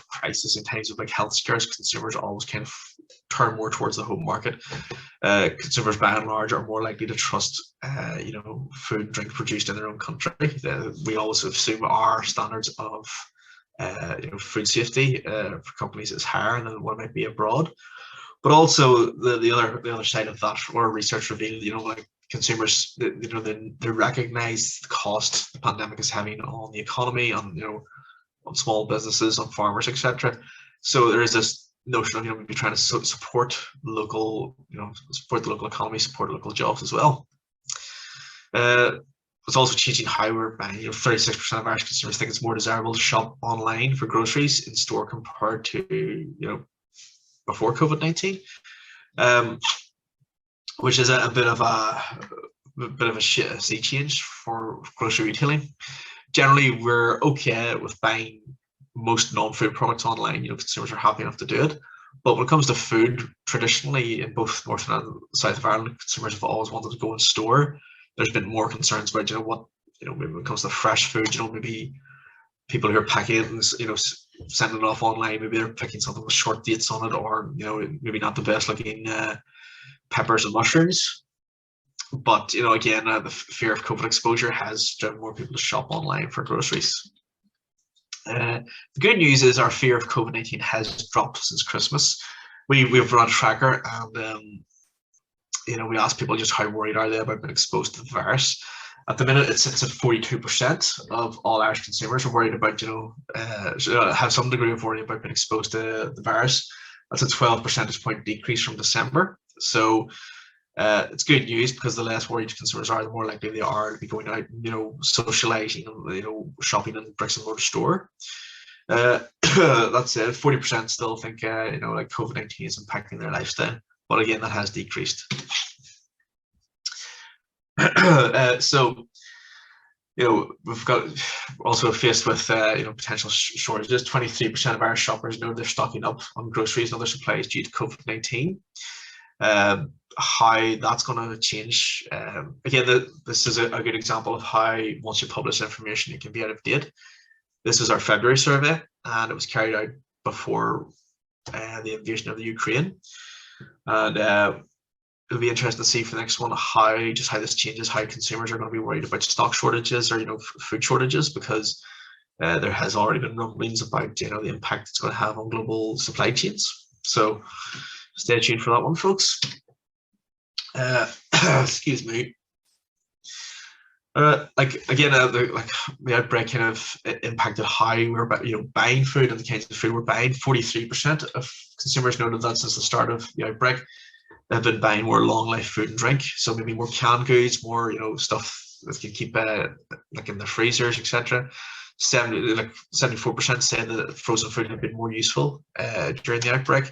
crisis, in times of, like, health scares. Consumers always kind of turn more towards the home market. Consumers by and large are more likely to trust, you know, food and drink produced in their own country. We always assume our standards of you know, food safety for companies is higher than what might be abroad. But also the other side of that, or research revealed, you know, like, consumers, you know, they recognize the cost the pandemic is having on the economy, on, you know, on small businesses, on farmers, etc. So there is this notion of, you know, maybe trying to support local, you know, support the local economy, support local jobs as well. It's also changing how we're buying. You know, 36% of Irish consumers think it's more desirable to shop online for groceries in store compared to, you know, before COVID-19, which is a bit of a sea change for grocery retailing. Generally, we're okay with buying most non-food products online. You know, consumers are happy enough to do it. But when it comes to food, traditionally in both North and South of Ireland, consumers have always wanted to go in store. There's been more concerns about, you know, what, you know, maybe when it comes to fresh food, you know, maybe people who are packing it and, you know, sending it off online, maybe they're picking something with short dates on it, or, you know, maybe not the best looking peppers and mushrooms. But, you know, again, the fear of COVID exposure has driven more people to shop online for groceries. The good news is our fear of COVID-19 has dropped since Christmas. We've run a tracker, and you know, we asked people just how worried are they about being exposed to the virus. At the minute, it sits at 42% of all Irish consumers are worried about, you know, have some degree of worry about being exposed to the virus. That's a 12 percentage point decrease from December. So it's good news, because the less worried consumers are, the more likely they are to be going out, you know, socializing, you know, shopping in bricks and mortar store. That's it. 40% still think, you know, like, COVID-19 is impacting their lifestyle. But again, that has decreased. So, you know, we've got also faced with, you know, potential shortages. 23% of Irish shoppers know they're stocking up on groceries and other supplies due to COVID-19. How that's going to change, again, this is a good example of how, once you publish information, it can be out of date. This is our February survey, and it was carried out before the invasion of the Ukraine. And it'll be interesting to see for the next one how this changes, how consumers are going to be worried about stock shortages, or, you know, food shortages, because there has already been rumblings about, you know, the impact it's going to have on global supply chains. So stay tuned for that one, folks. Excuse me. The outbreak kind of impacted how we were, buying food and the kinds of food we're buying. 43% of consumers noted that since the start of the outbreak, they've been buying more long life food and drink. So maybe more canned goods, more stuff that can keep like in the freezers, etc. 74% said that frozen food had been more useful during the outbreak.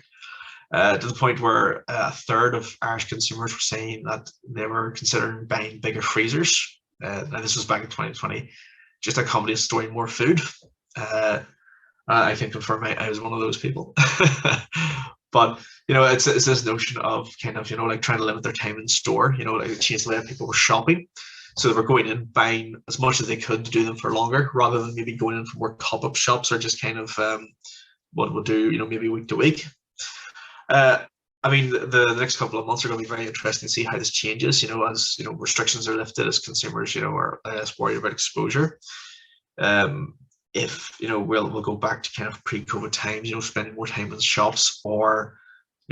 To the point where a third of Irish consumers were saying that they were considering buying bigger freezers. Now this was back in 2020, just a company of storing more food. I can confirm I was one of those people. But it's this notion of kind of like trying to limit their time in store. Like change the way people were shopping, so they were going in buying as much as they could to do them for longer, rather than maybe going in for more pop-up shops or just kind of what we'll do maybe week to week. I mean, the next couple of months are going to be very interesting to see how this changes, as restrictions are lifted, as consumers are less worried about exposure. If we'll go back to kind of pre-COVID times, spending more time in shops, or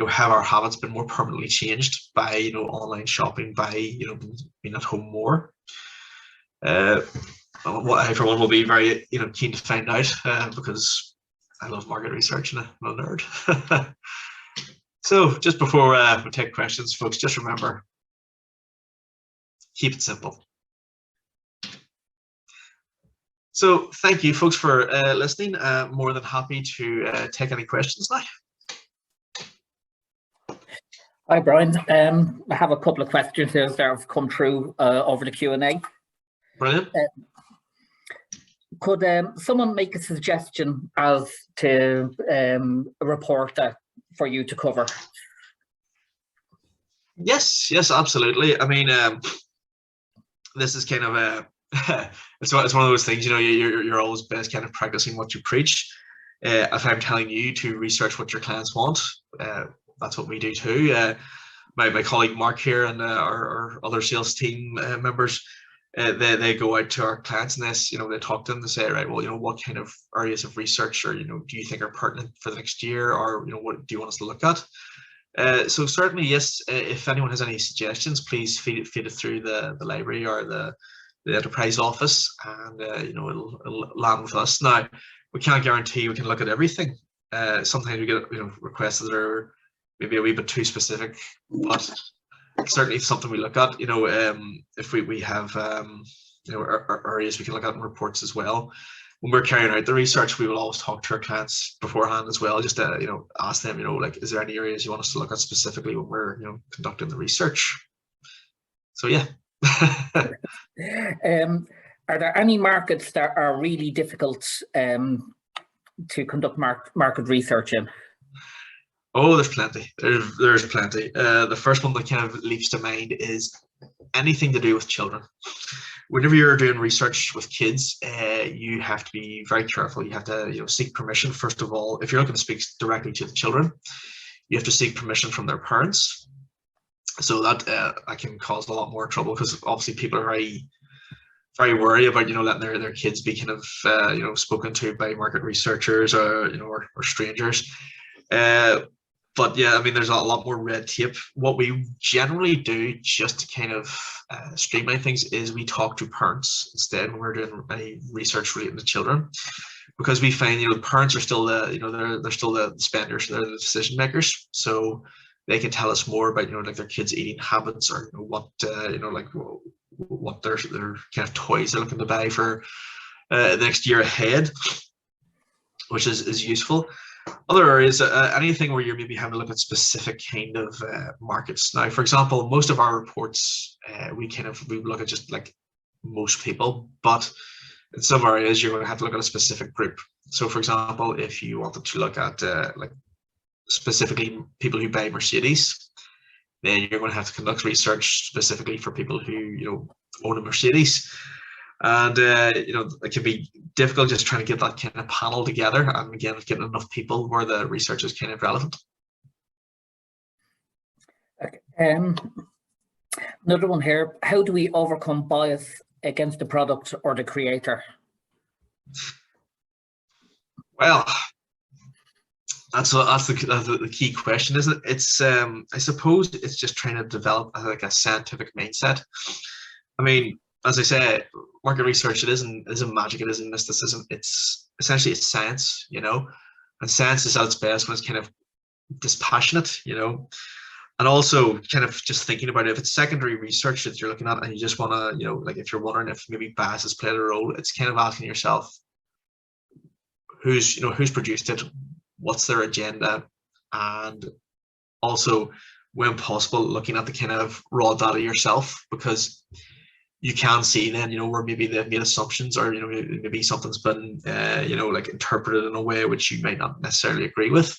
have our habits been more permanently changed by online shopping, by being at home more. What I for one will be very keen to find out, because I love market research and I'm a nerd. So just before we take questions, folks, just remember, keep it simple. So thank you, folks, for listening. More than happy to take any questions now. Hi, Brian. I have a couple of questions here that have come through over the Q&A. Brilliant. Could someone make a suggestion as to a report for you to cover? Yes, absolutely. I mean, this is kind of a it's one of those things. You're always best kind of practicing what you preach. If I'm telling you to research what your clients want, that's what we do too. My colleague Mark here and our other sales team members, they go out to our clients and they talk to them. They say, right, well, what kind of areas of research or do you think are pertinent for the next year, or what do you want us to look at? So certainly, yes. If anyone has any suggestions, please feed it through the library or the enterprise office, and it'll land with us. Now, we can't guarantee we can look at everything. Sometimes we get requests that are maybe a wee bit too specific, but certainly something we look at. If we have areas we can look at in reports as well. When we're carrying out the research, we will always talk to our clients beforehand as well, just to ask them, like, is there any areas you want us to look at specifically when we're conducting the research? So yeah. Are there any markets that are really difficult to conduct market research in? Oh, there's plenty. There's plenty. The first one that kind of leaps to mind is anything to do with children. Whenever you're doing research with kids, you have to be very careful. You have to seek permission, first of all. If you're looking to speak directly to the children, you have to seek permission from their parents. So that can cause a lot more trouble, because obviously people are very, very worried about letting their kids be kind of spoken to by market researchers or or strangers. But yeah, I mean, there's a lot more red tape. What we generally do, just to kind of streamline things, is we talk to parents instead when we're doing any research relating to children, because we find the parents are still the they're still the spenders, they're the decision makers, so they can tell us more about like their kids' eating habits, or what like what their kind of toys they're looking to buy for the next year ahead, which is useful. Other areas, anything where you're maybe having to look at specific kind of markets. Now, for example, most of our reports, we look at just like most people, but in some areas you're going to have to look at a specific group. So, for example, if you wanted to look at like specifically people who buy Mercedes, then you're going to have to conduct research specifically for people who own a Mercedes. And it can be difficult just trying to get that kind of panel together, and again, getting enough people where the research is kind of relevant. Okay. Another one here: how do we overcome bias against the product or the creator? Well, That's the key question, isn't it? It's I suppose it's just trying to develop like a scientific mindset. I mean, as I say, market research, it isn't magic, it isn't mysticism. It's essentially it's science, you know, and science is at its best when it's kind of dispassionate, you know, and also kind of just thinking about it. If it's secondary research that you're looking at and you just want to, you know, like if you're wondering if maybe bias has played a role, it's kind of asking yourself who's produced it, what's their agenda, and also when possible looking at the kind of raw data yourself, because you can see then, you know, where maybe they've made assumptions, or, you know, maybe something's been you know, like interpreted in a way which you might not necessarily agree with.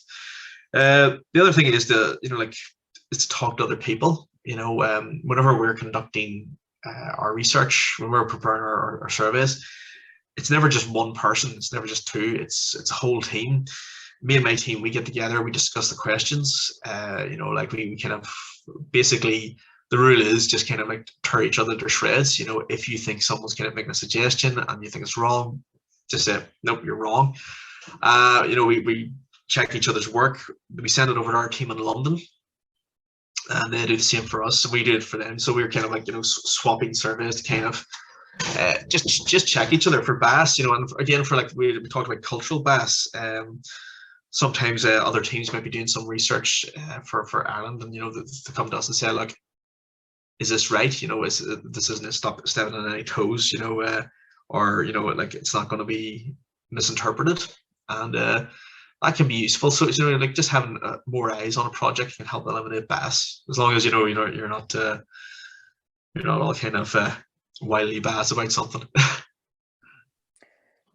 The other thing is you know, like, it's talk to other people, you know. Whenever we're conducting our research, when we're preparing our surveys, it's never just one person, it's never just two, it's a whole team. Me and my team, we get together, we discuss the questions, you know, like we kind of basically, the rule is just kind of like tear each other to shreds. You know, if you think someone's kind of making a suggestion and you think it's wrong, just say, nope, you're wrong. You know, we check each other's work, we send it over to our team in London, and they do the same for us, so we do it for them. So we're kind of like, you know, swapping surveys to kind of just check each other for bias, you know. And again, for like we talked about cultural bias, sometimes other teams might be doing some research for Ireland, and, you know, to come to us and say, look, is this right? You know, this isn't stepping on any toes, you know, or, you know, like, it's not going to be misinterpreted, and that can be useful. So, you know, like, just having more eyes on a project can help eliminate bias, as long as, you know, you're not all kind of wildly biased about something.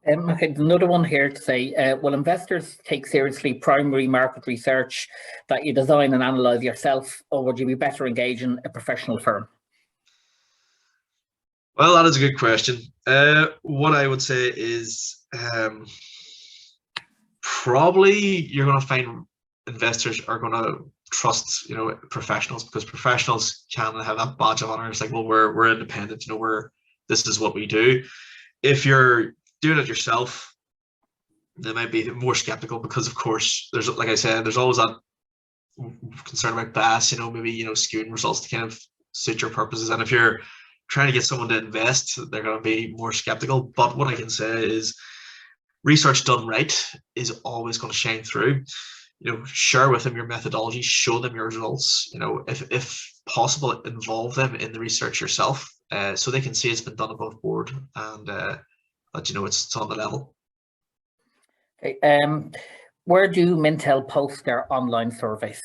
Okay, another one here to say, will investors take seriously primary market research that you design and analyse yourself, or would you be better engaging a professional firm? Well, that is a good question. What I would say is probably you're going to find investors are going to trust, you know, professionals, because professionals can have that badge of honor. It's like, well, we're independent, you know, this is what we do. If you're doing it yourself, they might be more skeptical, because of course there's, like I said, there's always that concern about bias, you know, maybe, you know, skewing results to kind of suit your purposes. And if you're trying to get someone to invest, they're going to be more skeptical. But what I can say is research done right is always going to shine through. You know, share with them your methodology, show them your results, you know, if possible, involve them in the research yourself, so they can see it's been done above board, and that, you know, it's on the level. Okay, where do Mintel post their online surveys?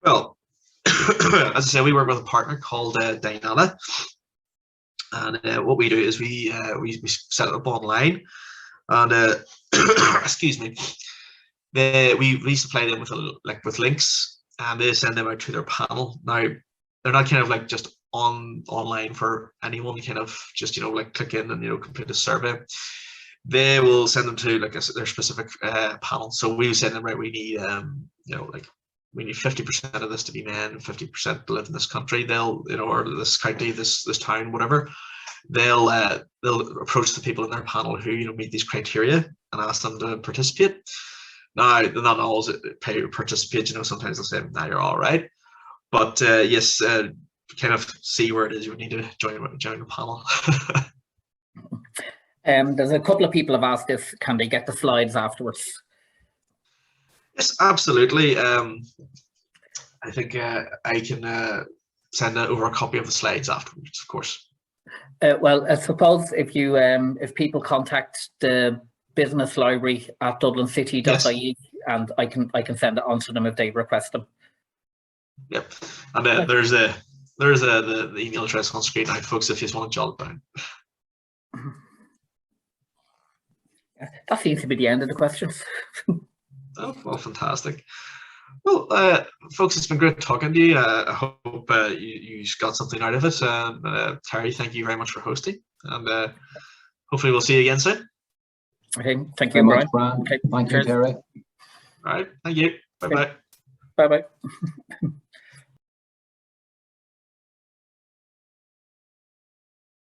Well, as I said, we work with a partner called Dynana, and what we do is we set it up online, and excuse me, we supply them with links, and they send them out to their panel. Now, they're not kind of like just online for anyone to kind of just, you know, like click in and, you know, complete a survey. They will send them to like their specific panel. So we send them, right, we need you know, like, we need 50% of this to be men, 50% to live in this country. They'll, you know, or this county, this town, whatever. They'll approach the people in their panel who, you know, meet these criteria and ask them to participate. Now, they're not always pay to participate, you know. Sometimes they'll say, "Nah, you're all right," but yes, kind of see where it is you need to join the panel. There's a couple of people have asked if can they get the slides afterwards. Yes, absolutely. I think I can send over a copy of the slides afterwards, of course. Well, I suppose if you if people contact the business library at dublincity.ie, yes, and I can send it on to them if they request them. Yep, and there's the email address on screen now, folks, if you just want to jot it down. That seems to be the end of the questions. Oh, well, fantastic. Well, folks, it's been great talking to you. I hope you got something out of it. Terry, thank you very much for hosting, and hopefully we'll see you again soon. Okay, thank you, Brian. Okay, thank you, Terry. All right, thank you. Bye-bye. Bye-bye.